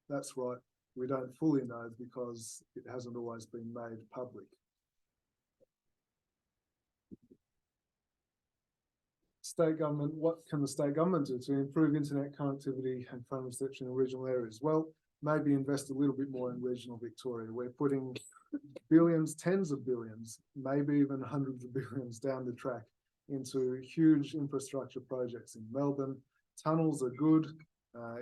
That's right. We don't fully know because it hasn't always been made public. State government, what can the state government do to improve internet connectivity and phone reception in regional areas? Well, maybe invest a little bit more in regional Victoria. We're putting billions, tens of billions, maybe even hundreds of billions down the track into huge infrastructure projects in Melbourne. Tunnels are good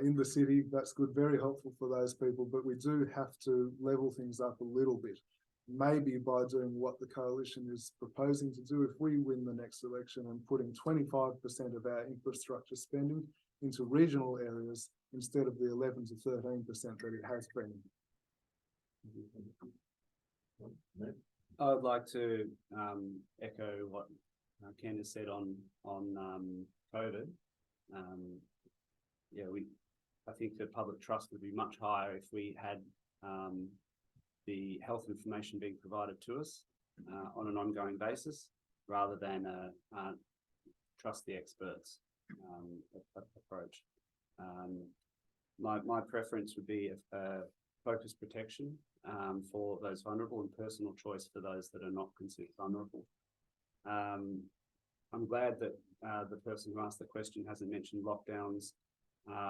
in the city. That's good, very helpful for those people, but we do have to level things up a little bit. Maybe by doing what the coalition is proposing to do if we win the next election, and putting 25% of our infrastructure spending into regional areas instead of the 11 to 13% that it has been. I would like to echo what Ken has said on COVID. I think the public trust would be much higher if we had the health information being provided to us on an ongoing basis, rather than trust the experts approach. My preference would be a focused protection for those vulnerable, and personal choice for those that are not considered vulnerable. I'm glad that the person who asked the question hasn't mentioned lockdowns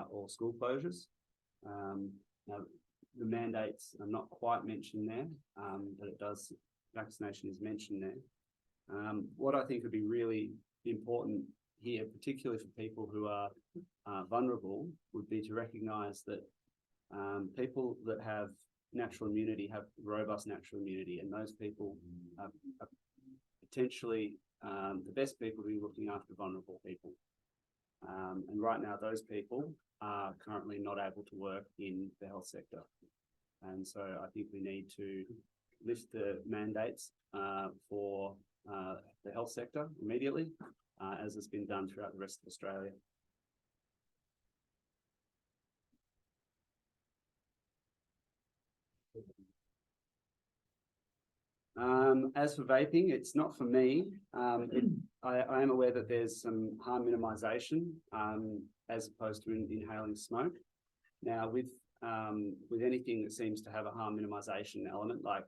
or school closures. Now, the mandates are not quite mentioned there, but it does, vaccination is mentioned there. What I think would be really important here, particularly for people who are vulnerable, would be to recognise that people that have natural immunity have robust natural immunity, and those people are potentially the best people to be looking after vulnerable people. And right now, those people are currently not able to work in the health sector. And so I think we need to lift the mandates for the health sector immediately, as has been done throughout the rest of Australia. As for vaping, it's not for me. I am aware that there's some harm minimisation as opposed to inhaling smoke. Now, with anything that seems to have a harm minimisation element, like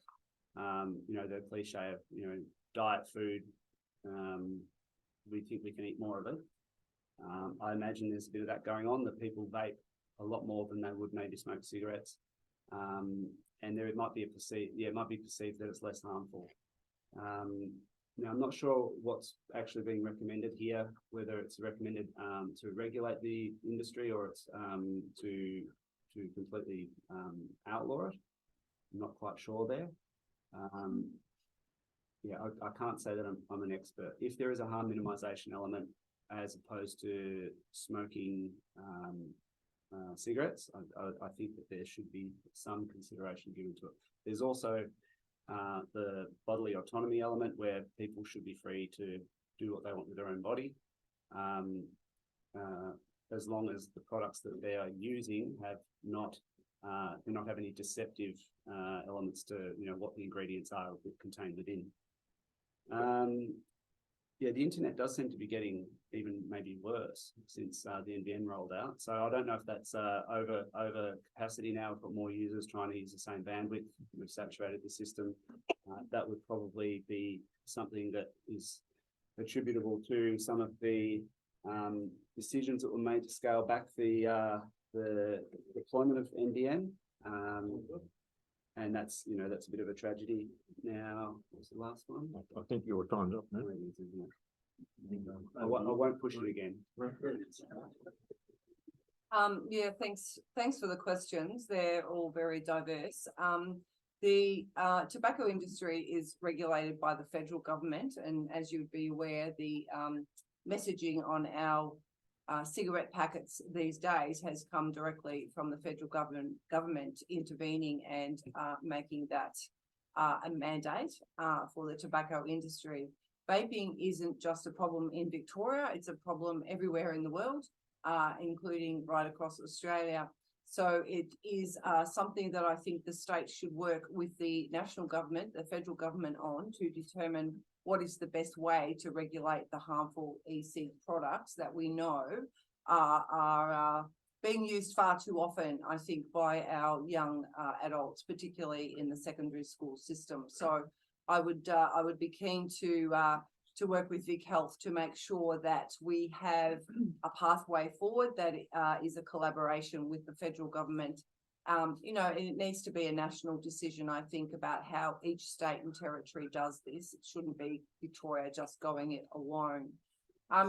the cliche of diet food, we think we can eat more of it. I imagine there's a bit of that going on, that people vape a lot more than they would maybe smoke cigarettes. And there might be it might be perceived that it's less harmful. Now, I'm not sure what's actually being recommended here, whether it's recommended to regulate the industry, or it's to completely outlaw it. I'm not quite sure there. I can't say that I'm an expert. If there is a harm minimisation element as opposed to smoking cigarettes, I think that there should be some consideration given to it. There's also the bodily autonomy element, where people should be free to do what they want with their own body, as long as the products that they are using have not do not have any deceptive elements to what the ingredients are contained within. The internet does seem to be getting even maybe worse since the NBN rolled out. So I don't know if that's over capacity now. We've got more users trying to use the same bandwidth. We've saturated the system. That would probably be something that is attributable to some of the decisions that were made to scale back the deployment of NBN. And that's, that's a bit of a tragedy. Now, what was the last one? I think your time's up now. I won't push it again. Yeah, thanks for the questions. They're all very diverse. The tobacco industry is regulated by the federal government, and as you'd be aware, the messaging on our cigarette packets these days has come directly from the federal government intervening and making that a mandate for the tobacco industry. Vaping isn't just a problem in Victoria, it's a problem everywhere in the world, including right across Australia. So it is something that I think the state should work with the national government, the federal government on to determine what is the best way to regulate the harmful e-cig products that we know are being used far too often, I think, by our young adults, particularly in the secondary school system. So I would be keen to work with Vic Health to make sure that we have a pathway forward that is a collaboration with the federal government. It needs to be a national decision, I think, about how each state and territory does this. It shouldn't be Victoria just going it alone.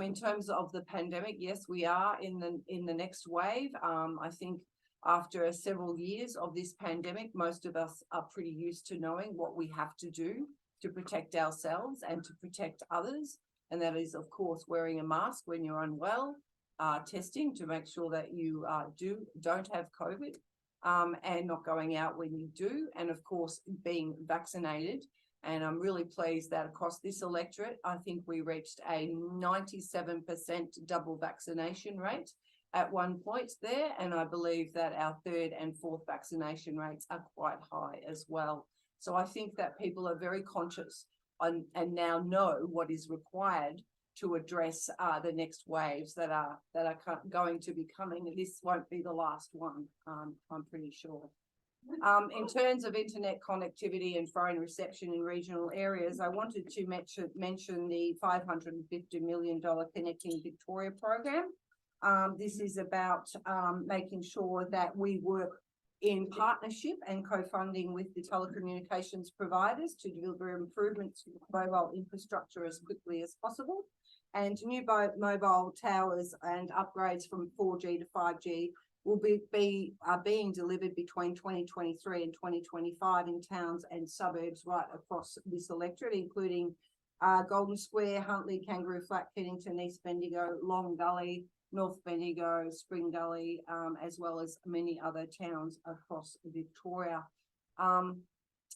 In terms of the pandemic, yes, we are in the next wave. I think after several years of this pandemic, most of us are pretty used to knowing what we have to do to protect ourselves and to protect others. And that is, of course, wearing a mask when you're unwell, testing to make sure that you don't have COVID, and not going out when you do, and of course, being vaccinated. And I'm really pleased that across this electorate, I think we reached a 97% double vaccination rate at one point there. And I believe that our third and fourth vaccination rates are quite high as well. So I think that people are very conscious and now know what is required to address the next waves that are going to be coming. This won't be the last one, I'm pretty sure. In terms of internet connectivity and phone reception in regional areas, I wanted to mention the $550 million Connecting Victoria program. This is about making sure that we work in partnership and co-funding with the telecommunications providers to deliver improvements to mobile infrastructure as quickly as possible. And new mobile towers and upgrades from 4G to 5G will be being delivered between 2023 and 2025 in towns and suburbs right across this electorate, including Golden Square, Huntley, Kangaroo Flat, Kennington, East Bendigo, Long Gully, North Bendigo, Spring Gully, as well as many other towns across Victoria.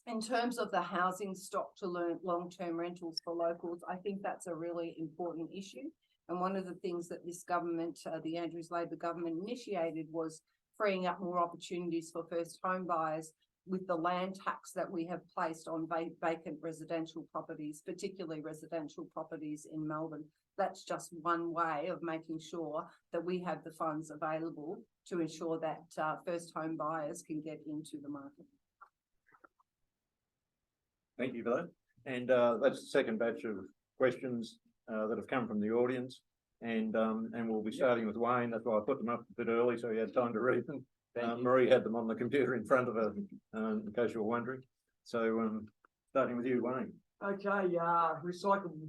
In terms of the housing stock to long-term rentals for locals, I think that's a really important issue. And one of the things that this government, the Andrews Labor government, initiated was freeing up more opportunities for first home buyers with the land tax that we have placed on vacant residential properties, particularly residential properties in Melbourne. That's just one way of making sure that we have the funds available to ensure that first home buyers can get into the market. Thank you for that. And that's the second batch of questions that have come from the audience. And we'll be starting with Wayne. That's why I put them up a bit early so you had time to read them. Marie had them on the computer in front of her, in case you were wondering. So starting with you, Wayne. Okay, recycling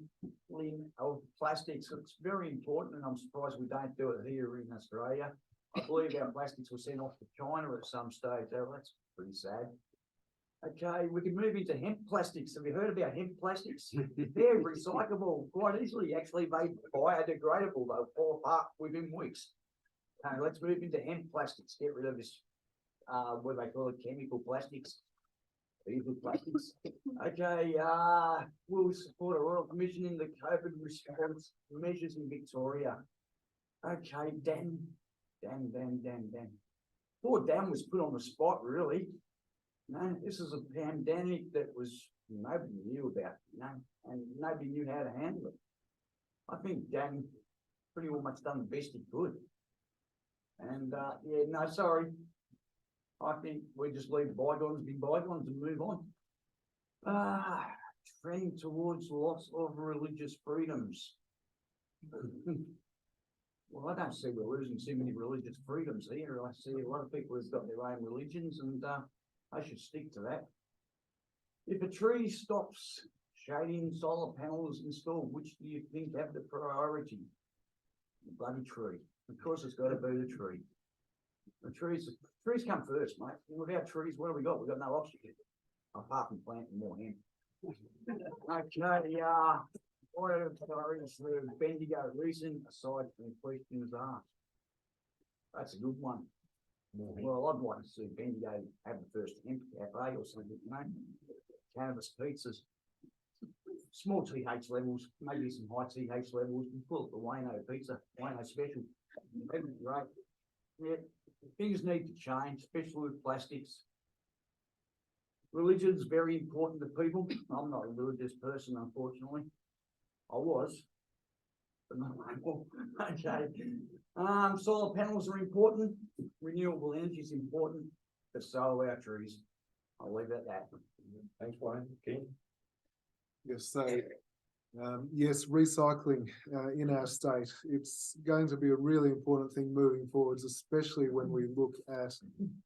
of plastics, it's very important, and I'm surprised we don't do it here in Australia. I believe our plastics were sent off to China at some stage. That's pretty sad. Okay, we can move into hemp plastics. Have you heard about hemp plastics? They're recyclable quite easily. Actually, they're biodegradable. They'll fall apart within weeks. Let's move into hemp plastics. Get rid of this, what they call it, chemical plastics. Evil plastics. Okay, we'll support a Royal Commission in the COVID response measures in Victoria. Okay, Dan. Poor Dan was put on the spot, really. No, this is a pandemic that nobody knew about, and nobody knew how to handle it. I think Dan pretty much done the best he could. And yeah, no, sorry. I think we just leave bygones be bygones and move on. Trend towards loss of religious freedoms. Well, I don't see we're losing so many religious freedoms here. I see a lot of people who've got their own religions and, I should stick to that. If a tree stops shading solar panels installed, which do you think have the priority? The bloody tree. Of course, it's got to be the tree. The trees come first, mate. Without trees, what have we got? We've got no oxygen. Apart from planting more hemp. Okay, what are the Bendigo reason aside from the questions asked? That's a good one. Well, I'd like to see Bendigo have the first hemp cafe or something, you know? Cannabis pizzas. Small TH levels, maybe some high TH levels, and pull it the Wayno pizza, Wayno special. That'd be great. Yeah, things need to change, especially with plastics. Religion's very important to people. I'm not a religious person, unfortunately. I was, but not anymore. Okay. Solar panels are important. Renewable energy is important, but so are our trees. I'll leave it at that. Thanks, Wayne. Ken? Yes, so, yes, recycling in our state, it's going to be a really important thing moving forwards, especially when we look at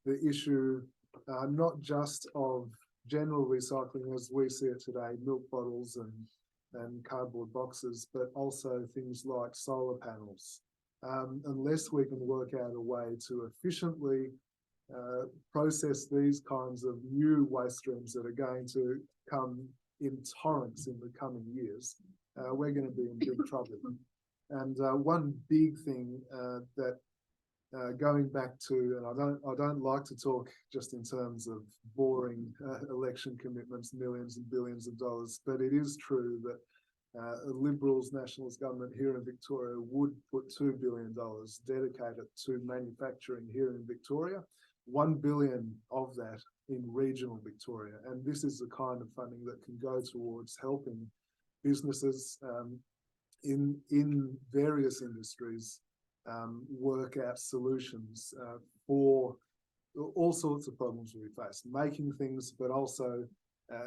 the issue, not just of general recycling as we see it today, milk bottles and cardboard boxes, but also things like solar panels. Unless we can work out a way to efficiently process these kinds of new waste streams that are going to come in torrents in the coming years, we're going to be in big trouble. And one big thing that going back to, and I don't like to talk just in terms of boring election commitments, millions and billions of dollars, but it is true that a Liberals nationalist government here in Victoria would put $2 billion dedicated to manufacturing here in Victoria, 1 billion of that in regional Victoria. And this is the kind of funding that can go towards helping businesses in various industries work out solutions for all sorts of problems we face, making things, but also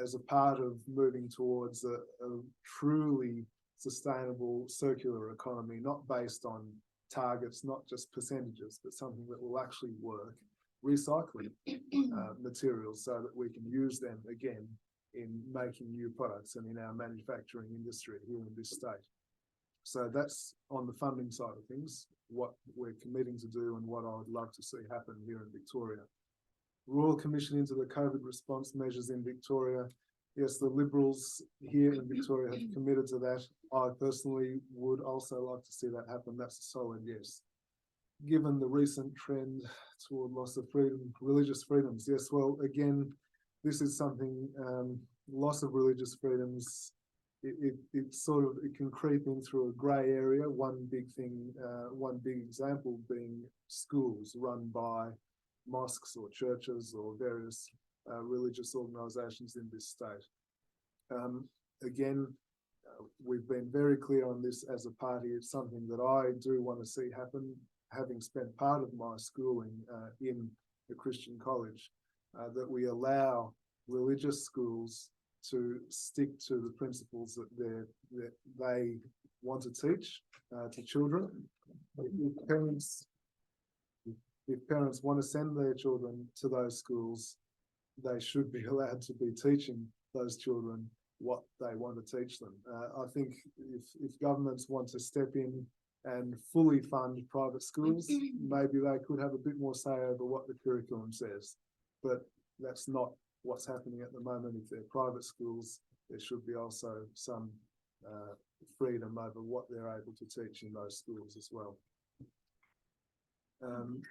as a part of moving towards a truly sustainable circular economy, not based on targets, not just percentages, but something that will actually work, recycling materials so that we can use them again in making new products and in our manufacturing industry here in this state. So that's on the funding side of things, what we're committing to do and what I would love to see happen here in Victoria. Royal Commission into the COVID response measures in Victoria. Yes, the Liberals here in Victoria have committed to that. I personally would also like to see that happen. That's a solid yes. Given the recent trend toward loss of freedom, religious freedoms, yes, well, again, this is something, loss of religious freedoms, it can creep in through a grey area. One big thing, one big example being schools run by mosques or churches or various religious organisations in this state. Again, we've been very clear on this as a party. It's something that I do want to see happen, having spent part of my schooling in a Christian college, that we allow religious schools to stick to the principles that they want to teach to children. If parents want to send their children to those schools, they should be allowed to be teaching those children what they want to teach them. I think if governments want to step in and fully fund private schools, maybe they could have a bit more say over what the curriculum says. But that's not what's happening at the moment. If they're private schools, there should be also some freedom over what they're able to teach in those schools as well.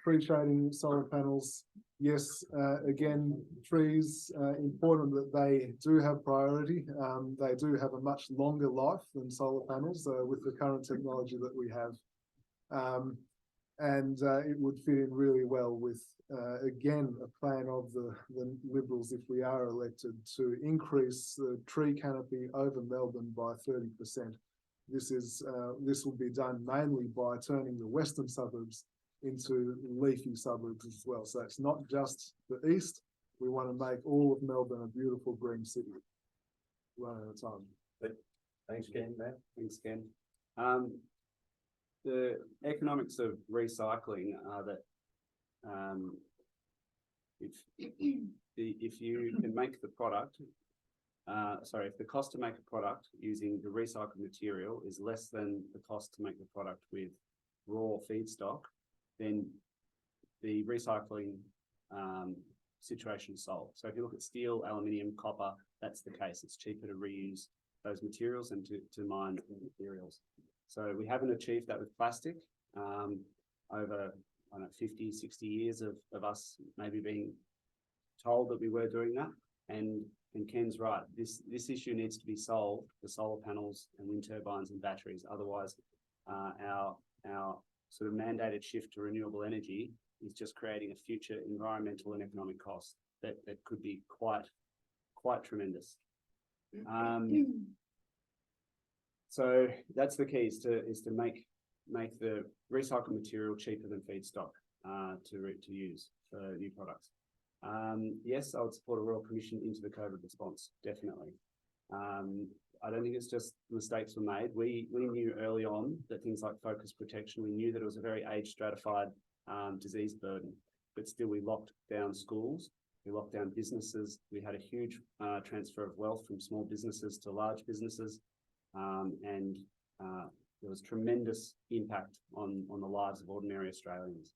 Free trading solar panels, yes, again, trees, important that they do have priority. They do have a much longer life than solar panels with the current technology that we have. And it would fit in really well with, again, a plan of the Liberals, if we are elected, to increase the tree canopy over Melbourne by 30%. This will be done mainly by turning the western suburbs into leafy suburbs as well. So it's not just the east. We want to make all of Melbourne a beautiful green city. One at a time. Thanks, Ken. Matt? Thanks, Ken. the economics of recycling are that if you can make the product, if the cost to make a product using the recycled material is less than the cost to make the product with raw feedstock, then the recycling situation is solved. So if you look at steel, aluminium, copper, that's the case. It's cheaper to reuse those materials and to mine the materials. So we haven't achieved that with plastic over, I don't know, 50, 60 years of us maybe being told that we were doing that. And Ken's right, this issue needs to be solved for solar panels and wind turbines and batteries. Otherwise, our sort of mandated shift to renewable energy is just creating a future environmental and economic cost that could be quite tremendous. So that's the key, is to make the recycled material cheaper than feedstock to use for new products. Yes, I would support a Royal Commission into the COVID response, definitely. I don't think it's just mistakes were made. We knew early on that things like focus protection, we knew that it was a very age stratified disease burden, but still we locked down schools, we locked down businesses, we had a huge transfer of wealth from small businesses to large businesses, and there was tremendous impact on the lives of ordinary Australians.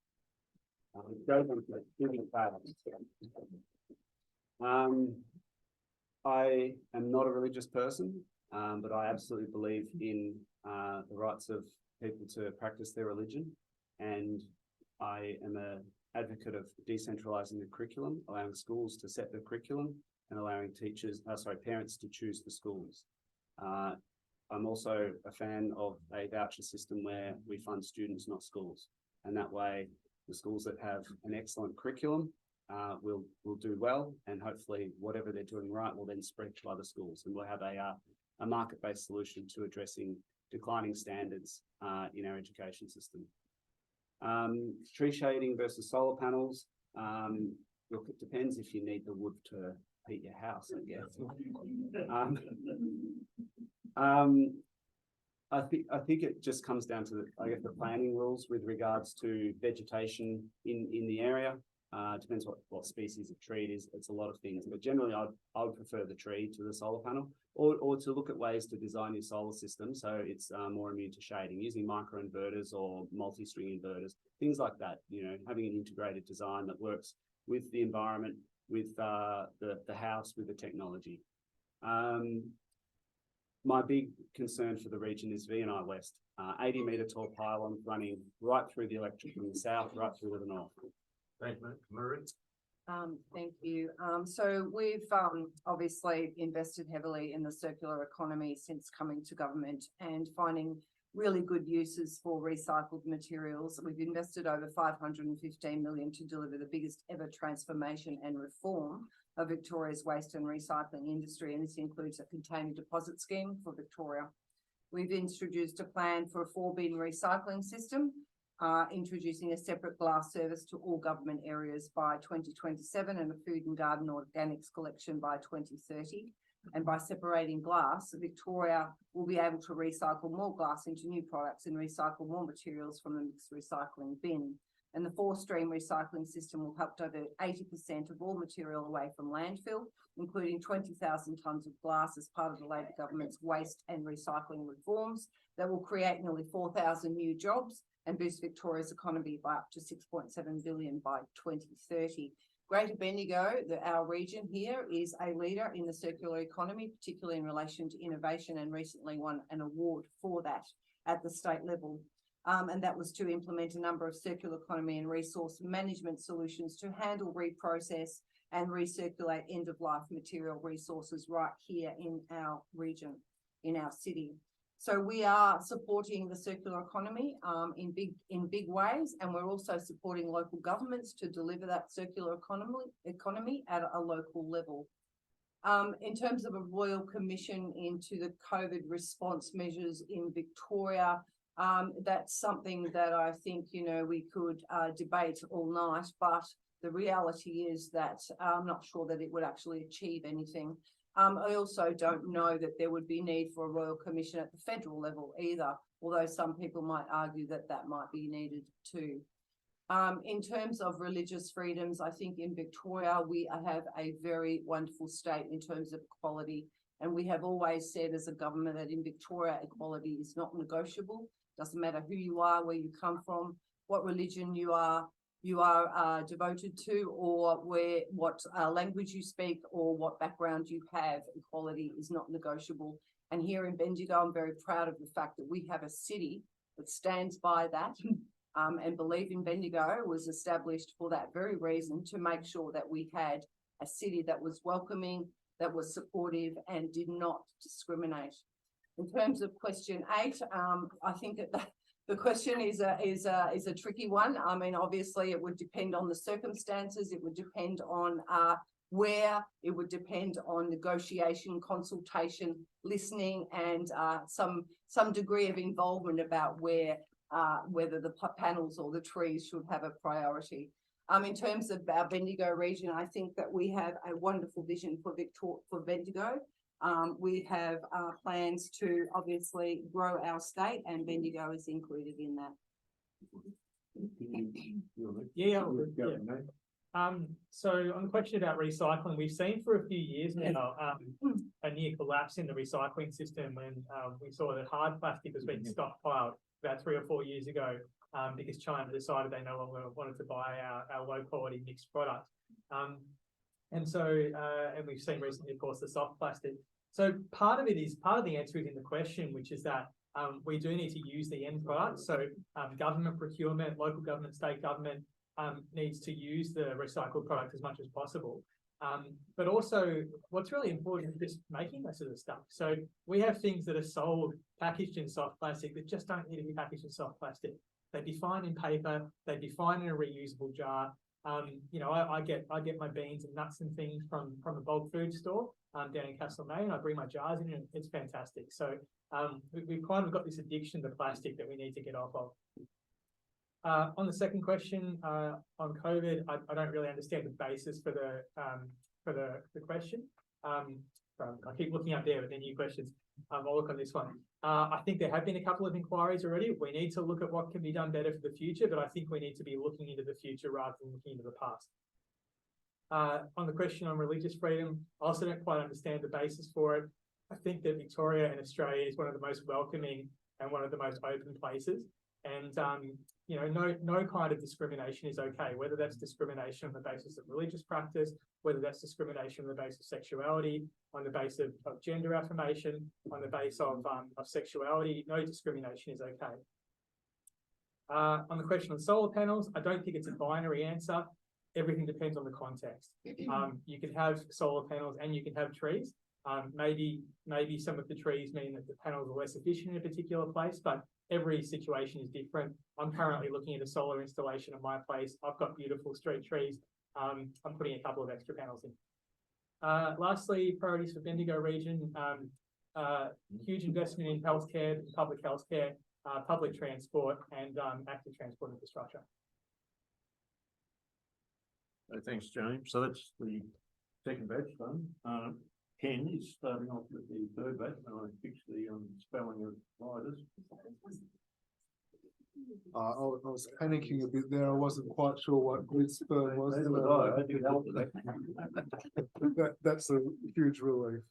I am not a religious person, but I absolutely believe in the rights of people to practice their religion, and I am an advocate of decentralising the curriculum, allowing schools to set the curriculum and allowing parents to choose the schools. I'm also a fan of a voucher system where we fund students, not schools, and that way the schools that have an excellent curriculum will do well, and hopefully whatever they're doing right will then spread to other schools, and we'll have a market-based solution to addressing declining standards in our education system. Tree shading versus solar panels. Look, it depends if you need the wood to heat your house, I guess. I think it just comes down to the planning rules with regards to vegetation in the area. Depends what species of tree it is. It's a lot of things, but generally I would prefer the tree to the solar panel, or to look at ways to design your solar system so it's more immune to shading, using micro inverters or multi-string inverters, things like that. You know, having an integrated design that works with the environment, with the house, with the technology. My big concern for the region is V&I West, 80 metre tall pylon running right through the electric from the south, right through to the north. Thank you, Marie. Thank you. So we've obviously invested heavily in the circular economy since coming to government and finding really good uses for recycled materials. We've invested over 515 million to deliver the biggest ever transformation and reform of Victoria's waste and recycling industry, and this includes a container deposit scheme for Victoria. We've introduced a plan for a 4-bin recycling system, introducing a separate glass service to all government areas by 2027 and a food and garden organics collection by 2030. And by separating glass, Victoria will be able to recycle more glass into new products and recycle more materials from the mixed recycling bin. And the 4-stream recycling system will help divert 80% of all material away from landfill, including 20,000 tonnes of glass as part of the Labor government's waste and recycling reforms that will create nearly 4,000 new jobs and boost Victoria's economy by up to 6.7 billion by 2030. Greater Bendigo, our region here, is a leader in the circular economy, particularly in relation to innovation, and recently won an award for that at the state level. And that was to implement a number of circular economy and resource management solutions to handle, reprocess and recirculate end-of-life material resources right here in our region, in our city. So we are supporting the circular economy in big ways, and we're also supporting local governments to deliver that circular economy at a local level. In terms of a Royal Commission into the COVID response measures in Victoria, that's something that I think, we could debate all night, but the reality is that I'm not sure that it would actually achieve anything. I also don't know that there would be need for a Royal Commission at the federal level either, although some people might argue that that might be needed too. In terms of religious freedoms, I think in Victoria, we have a very wonderful state in terms of equality. And we have always said as a government that in Victoria, equality is not negotiable. Doesn't matter who you are, where you come from, what religion you are devoted to, or what language you speak, or what background you have. Equality is not negotiable. And here in Bendigo, I'm very proud of the fact that we have a city that stands by that. And Believe in Bendigo was established for that very reason, to make sure that we had a city that was welcoming, that was supportive, and did not discriminate. In terms of question 8, I think that the question is a tricky one. I mean, obviously, it would depend on the circumstances. It would depend on where. It would depend on negotiation, consultation, listening, and some degree of involvement about whether the panels or the trees should have a priority. In terms of our Bendigo region, I think that we have a wonderful vision for Bendigo. We have plans to obviously grow our state, and Bendigo is included in that. Yeah. So on the question about recycling, we've seen for a few years now a near collapse in the recycling system when we saw that hard plastic was being stockpiled about 3 or 4 years ago because China decided they no longer wanted to buy our low quality mixed product. And we've seen recently, of course, the soft plastic. So part of the answer is in the question, which is that we do need to use the end product. So government procurement, local government, state government needs to use the recycled product as much as possible. But also what's really important is just making less of the stuff. So we have things that are sold packaged in soft plastic that just don't need to be packaged in soft plastic. They'd be fine in paper, they'd be fine in a reusable jar. I get my beans and nuts and things from a bulk food store down in Castlemaine. I bring my jars in and it's fantastic. So we've kind of got this addiction to plastic that we need to get off of. On the second question on COVID, I don't really understand the basis for the question. I keep looking up there with the new questions. I'll look on this one. I think there have been a couple of inquiries already. We need to look at what can be done better for the future, but I think we need to be looking into the future rather than looking into the past. On the question on religious freedom, I also don't quite understand the basis for it. I think that Victoria and Australia is one of the most welcoming and one of the most open places. And, no kind of discrimination is okay, whether that's discrimination on the basis of religious practice, whether that's discrimination on the basis of sexuality, on the basis of gender affirmation, on the basis of sexuality, no discrimination is okay. On the question on solar panels, I don't think it's a binary answer. Everything depends on the context. You can have solar panels and you can have trees. Maybe some of the trees mean that the panels are less efficient in a particular place, but every situation is different. I'm currently looking at a solar installation at my place. I've got beautiful street trees. I'm putting a couple of extra panels in. Lastly, priorities for Bendigo region, huge investment in healthcare, public healthcare, public transport, and active transport infrastructure. Thanks, James. So that's the second batch done. Ken is starting off with the third batch, and I fixed the spelling of gliders. I was panicking a bit there. I wasn't quite sure what grid sperm was. I did help with that. That's a huge relief.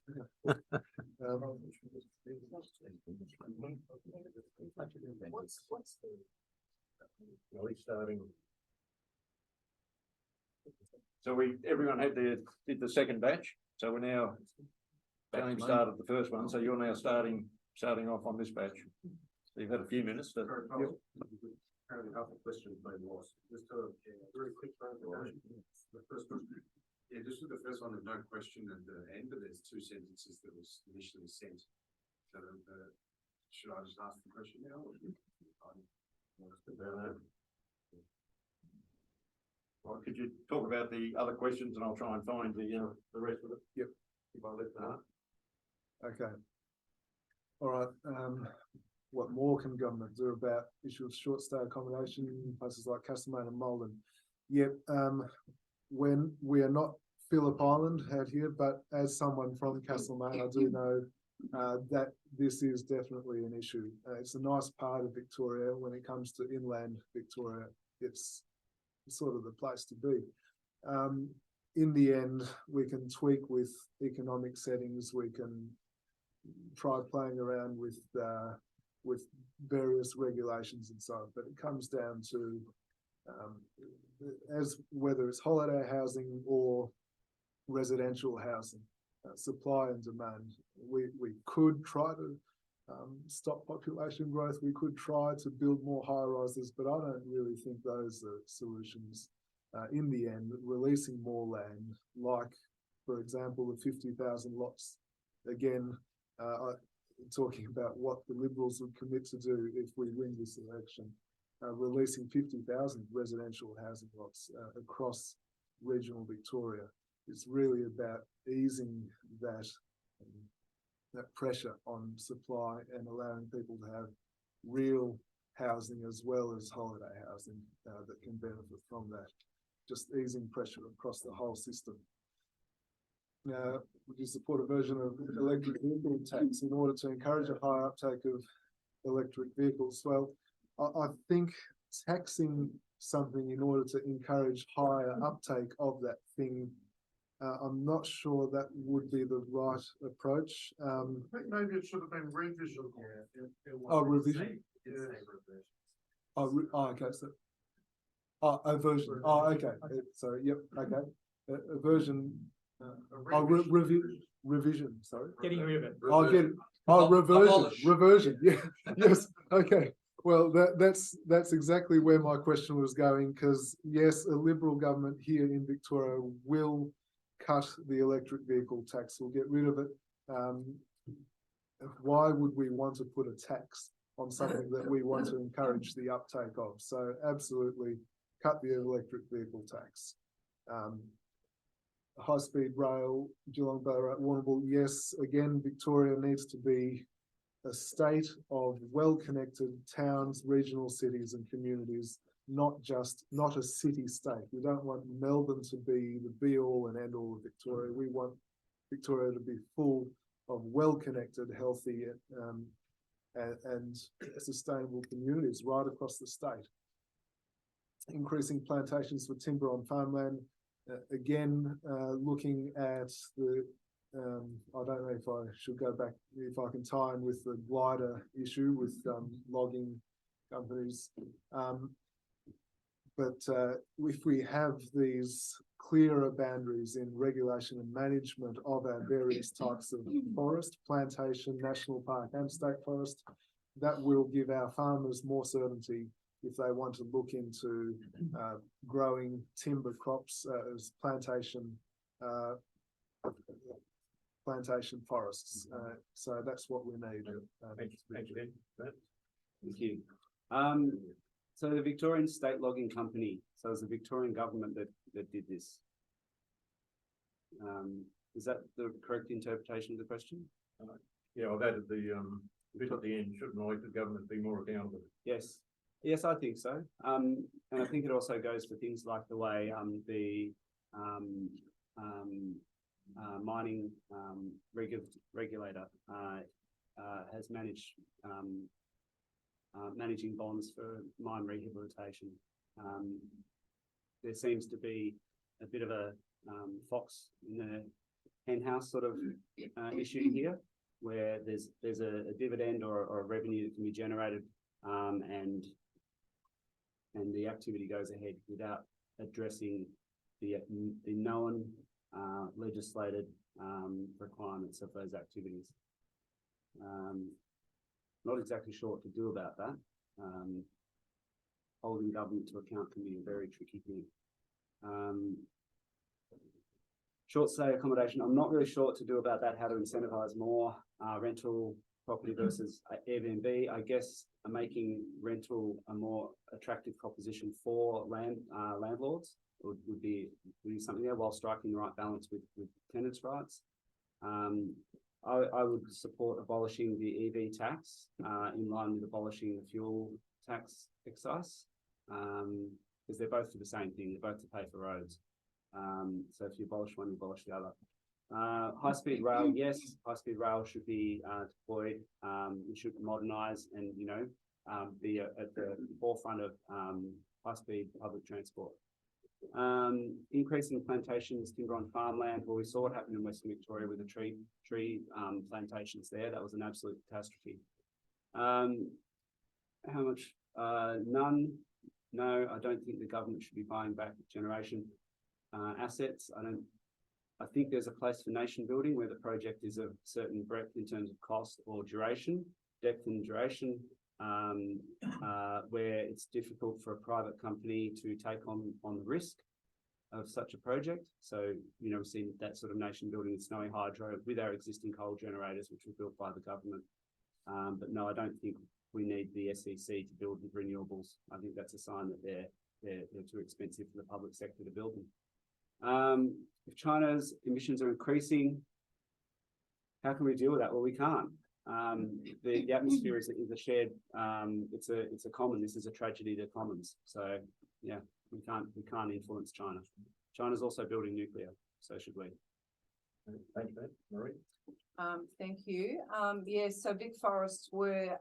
So everyone did the second batch. So we're now, James started the first one, so you're now starting off on this batch. So you've had a few minutes to. Apparently half the question's been lost. Just a very quick clarification. The first one. Yeah, just with the first one, there's no question at the end, but there's 2 sentences that was initially sent. So should I just ask the question now? Well, could you talk about the other questions and I'll try and find the rest of it? Yep. If I left that out. Okay. All right. What more can government do about issue of short stay accommodation in places like Castlemaine and Malden? Yep. when we are not Phillip Island out here, but as someone from Castlemaine, I do know that this is definitely an issue. It's a nice part of Victoria. When it comes to inland Victoria, it's sort of the place to be. In the end, we can tweak with economic settings. We can try playing around with various regulations and so on, but it comes down to as whether it's holiday housing or residential housing, supply and demand. We could try to stop population growth. We could try to build more high rises, but I don't really think those are solutions. In the end, releasing more land, like, for example, the 50,000 lots, again, talking about what the Liberals would commit to do if we win this election, releasing 50,000 residential housing lots across regional Victoria. It's really about easing that pressure on supply and allowing people to have real housing as well as holiday housing that can benefit from that. Just easing pressure across the whole system. Now, would you support a version of electric vehicle tax in order to encourage a higher uptake of electric vehicles? Well, I think taxing something in order to encourage higher uptake of that thing, I'm not sure that would be the right approach. I think maybe it should have been revision. Oh, revision? Okay, so. Oh, a version. Oh, okay. Sorry. Yep. Okay. A version. Revision. Sorry. Getting rid of it. I'll get it. Oh, reversion. Reversion. Yeah. Yes. Okay. Well, that's exactly where my question was going, because yes, a Liberal government here in Victoria will cut the electric vehicle tax. We'll get rid of it. Why would we want to put a tax on something that we want to encourage the uptake of? So absolutely cut the electric vehicle tax. High-speed rail, Geelong, Ballarat, Warrnambool, yes, again, Victoria needs to be a state of well-connected towns, regional cities and communities, not a city state. We don't want Melbourne to be the be-all and end-all of Victoria. We want Victoria to be full of well-connected, healthy and sustainable communities right across the state. Increasing plantations for timber on farmland. Again, looking at the, I don't know if I should go back, if I can tie in with the wider issue with logging companies. But if we have these clearer boundaries in regulation and management of our various types of forest, plantation, national park and state forest, that will give our farmers more certainty if they want to look into growing timber crops as plantation forests. So that's what we need. Thank you. So the Victorian State Logging Company, so it was the Victorian government that did this. Is that the correct interpretation of the question? Yeah, I've added the bit at the end, shouldn't elected government be more accountable? Yes. Yes, I think so. And I think it also goes for things like the way the mining regulator has managed managing bonds for mine rehabilitation. There seems to be a bit of a fox in the henhouse sort of issue here, where there's a dividend or a revenue that can be generated, and the activity goes ahead without addressing the known legislated requirements of those activities. Not exactly sure what to do about that. Holding government to account can be a very tricky thing. Short stay accommodation, I'm not really sure what to do about that, how to incentivize more rental property versus Airbnb. I guess making rental a more attractive proposition for landlords would be something there, while striking the right balance with tenants' rights. I would support abolishing the EV tax in line with abolishing the fuel tax excise, because they're both for the same thing. They're both to pay for roads. So if you abolish one, you abolish the other. High-speed rail, yes, high-speed rail should be deployed. We should modernise and, you know, be at the forefront of high-speed public transport. Increasing plantations, timber on farmland. Well, we saw what happened in Western Victoria with the tree plantations there. That was an absolute catastrophe. How much? None. No, I don't think the government should be buying back generation assets. I think there's a place for nation building where the project is of certain breadth in terms of cost or duration, depth and duration, where it's difficult for a private company to take on the risk of such a project. So, you know, we've seen that sort of nation building in Snowy Hydro with our existing coal generators, which were built by the government. But no, I don't think we need the SEC to build renewables. I think that's a sign that they're too expensive for the public sector to build them. If China's emissions are increasing, how can we deal with that? Well, we can't. The atmosphere is a shared. It's a common. This is a tragedy to commons. So yeah, we can't influence China. China's also building nuclear, so should we. Thank you, Marie. Thank you. Yes, so Vic Forests were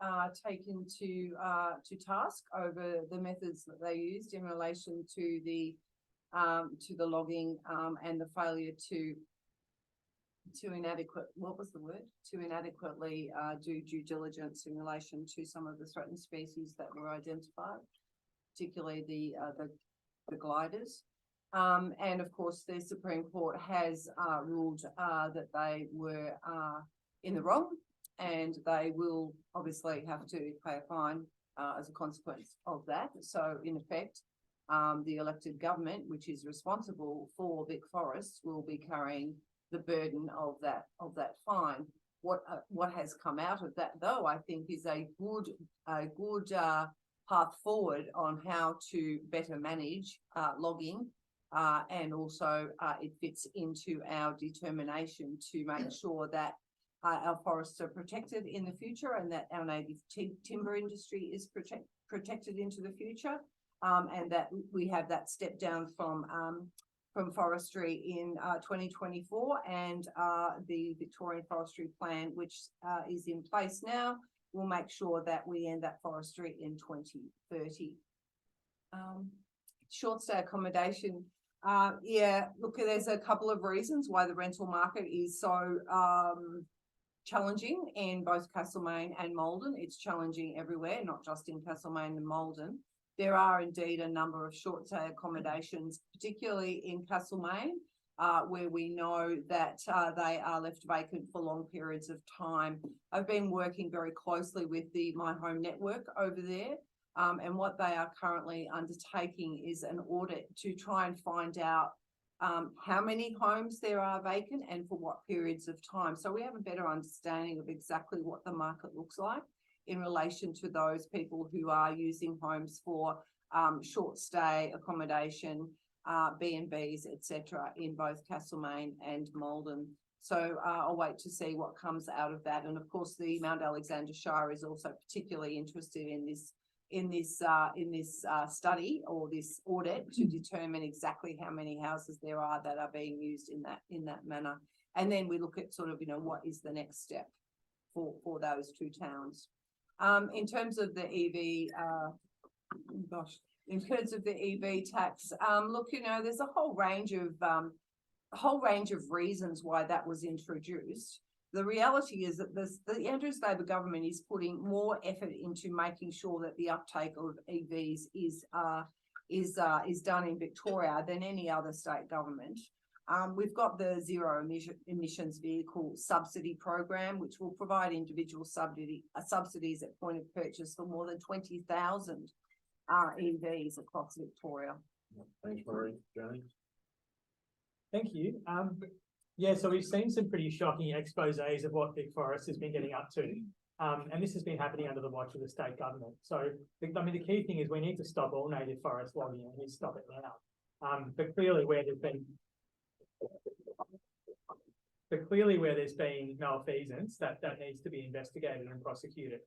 taken to task over the methods that they used in relation to the logging and the failure to inadequately do due diligence in relation to some of the threatened species that were identified, particularly the gliders. And of course, the Supreme Court has ruled that they were in the wrong, and they will obviously have to pay a fine as a consequence of that. So in effect, the elected government, which is responsible for Vic Forests, will be carrying the burden of that fine. What has come out of that, though, I think, is a good path forward on how to better manage logging. And also it fits into our determination to make sure that our forests are protected in the future, and that our native timber industry is protected into the future, and that we have that step down from forestry in 2024, and the Victorian Forestry Plan, which is in place now, will make sure that we end that forestry in 2030. Short stay accommodation. Yeah, look, there's a couple of reasons why the rental market is so challenging in both Castlemaine and Maldon. It's challenging everywhere, not just in Castlemaine and Maldon. There are indeed a number of short stay accommodations, particularly in Castlemaine, where we know that they are left vacant for long periods of time. I've been working very closely with the My Home Network over there. And what they are currently undertaking is an audit to try and find out how many homes there are vacant and for what periods of time. So we have a better understanding of exactly what the market looks like in relation to those people who are using homes for short stay accommodation, B&Bs, etc., in both Castlemaine and Maldon. So I'll wait to see what comes out of that. And of course, the Mount Alexander Shire is also particularly interested in this study or this audit to determine exactly how many houses there are that are being used in that manner. And then we look at sort of, you know, what is the next step for those two towns. In terms of the EV, in terms of the EV tax, look, you know, there's a whole range of reasons why that was introduced. The reality is that the Andrews Labor government is putting more effort into making sure that the uptake of EVs is done in Victoria than any other state government. We've got the zero emissions vehicle subsidy program, which will provide individual subsidies at point of purchase for more than 20,000 EVs across Victoria. Thanks, Marie. James? Thank you. Yeah, so we've seen some pretty shocking exposés of what Vic Forest has been getting up to. And this has been happening under the watch of the state government. So, I mean, the key thing is we need to stop all native forest logging, and we need to stop it now. But clearly where there's been malfeasance, that needs to be investigated and prosecuted.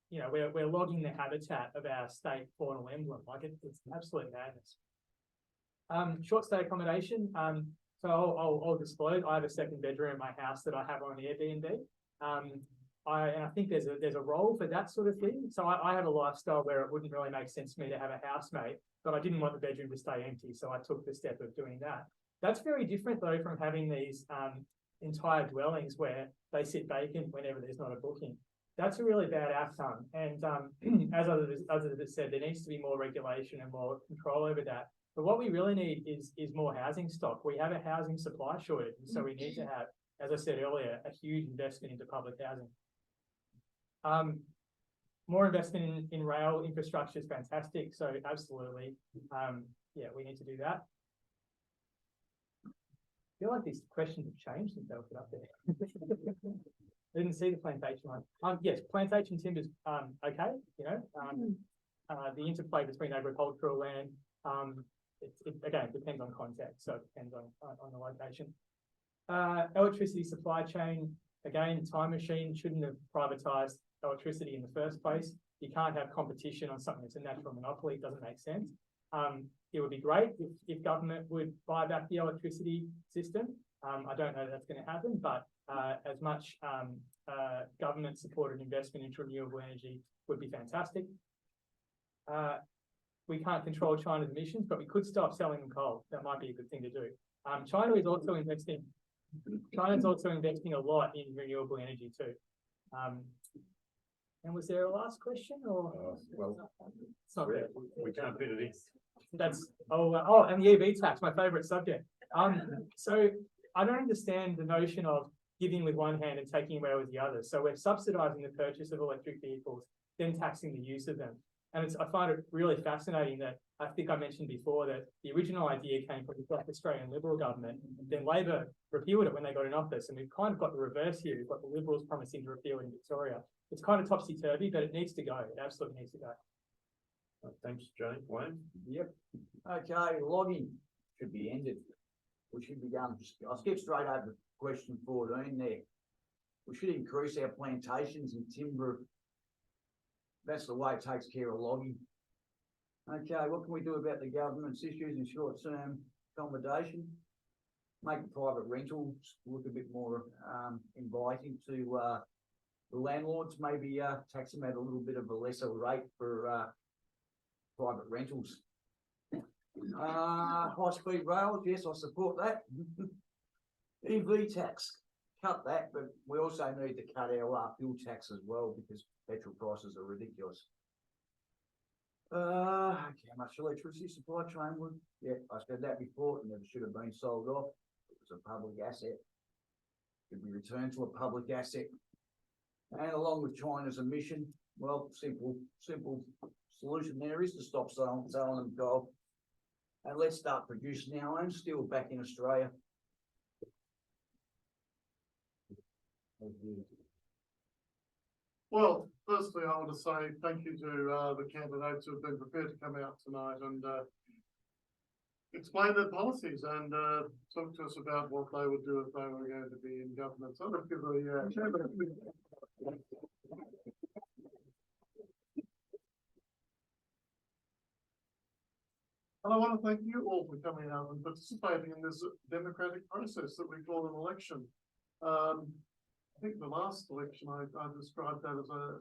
You know, we're logging the habitat of our state faunal emblem. Like it's absolute madness. Short stay accommodation, so I'll disclose, I have a second bedroom in my house that I have on Airbnb. I think there's a role for that sort of thing. So I have a lifestyle where it wouldn't really make sense for me to have a housemate, but I didn't want the bedroom to stay empty, so I took the step of doing that. That's very different though from having these entire dwellings where they sit vacant whenever there's not a booking. That's a really bad outcome. And as others have said, there needs to be more regulation and more control over that. But what we really need is more housing stock. We have a housing supply shortage, and so we need to have, as I said earlier, a huge investment into public housing. More investment in rail infrastructure is fantastic. So absolutely, yeah, we need to do that. I feel like these questions have changed since they were put up there. I didn't see the plantation one. Yes, plantation timber's okay. You know, the interplay between agricultural land. It again depends on context, so it depends on the location. Electricity supply chain. Again, Time Machine shouldn't have privatized electricity in the first place. You can't have competition on something that's a natural monopoly. It doesn't make sense. It would be great if government would buy back the electricity system. I don't know that's going to happen, but as much government-supported investment into renewable energy would be fantastic. We can't control China's emissions, but we could stop selling them coal. That might be a good thing to do. China is also investing. China's also investing a lot in renewable energy too. And was there a last question or? Well, it's not there. we can't fit it in. That's and the EV tax, my favourite subject. So I don't understand the notion of giving with one hand and taking away with the other. So we're subsidising the purchase of electric vehicles, then taxing the use of them. And I find it really fascinating that I think I mentioned before that the original idea came from the South Australian Liberal government. Then Labor repealed it when they got in office, and we've kind of got the reverse here. We've got the Liberals promising to repeal in Victoria. It's kind of topsy-turvy, but it needs to go. It absolutely needs to go. Thanks, Jane. Wayne? Yep. Okay, logging should be ended. We should be going, I'll skip straight over question 14 there. We should increase our plantations and timber. That's the way it takes care of logging. Okay, what can we do about the government's issues in short-term accommodation? Make private rentals look a bit more inviting to the landlords. Maybe tax them at a little bit of a lesser rate for private rentals. High-speed rails, yes, I support that. EV tax, cut that, but we also need to cut our fuel tax as well because petrol prices are ridiculous. Okay, how much electricity supply chain would? Yeah, I said that before, and it should have been sold off. It was a public asset. Could be returned to a public asset. And along with China's emission, well, simple solution there is to stop selling them gold. And let's start producing our own steel back in Australia. Well, firstly, I want to say thank you to the candidates who have been prepared to come out tonight and explain their policies and talk to us about what they would do if they were going to be in government. So let's give And I want to thank you all for coming out and participating in this democratic process that we call an election. I think the last election I described that as a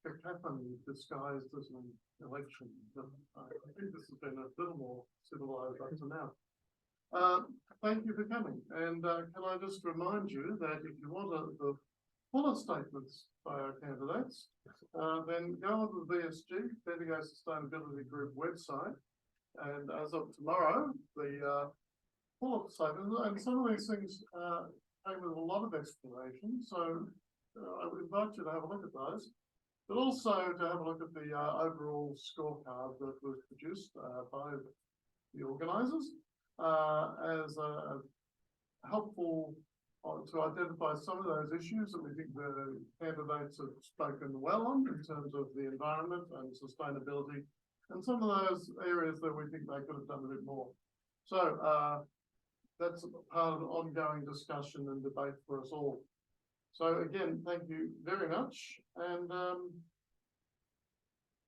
cacophony disguised as an election. But I think this has been a little more civilized up to now. Thank you for coming. And can I just remind you that if you want the fuller statements by our candidates, then go on to the VSG, Bendigo Sustainability Group website. And as of tomorrow, the full statement, and some of these things came with a lot of explanation. So I would invite you to have a look at those, but also to have a look at the overall scorecard that was produced by the organisers as helpful to identify some of those issues that we think the candidates have spoken well on in terms of the environment and sustainability, and some of those areas that we think they could have done a bit more. So that's part of the ongoing discussion and debate for us all. So again, thank you very much, and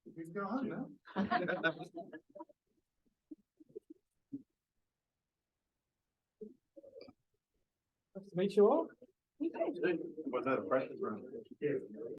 you can go home now. to meet you all. Was that a practice run?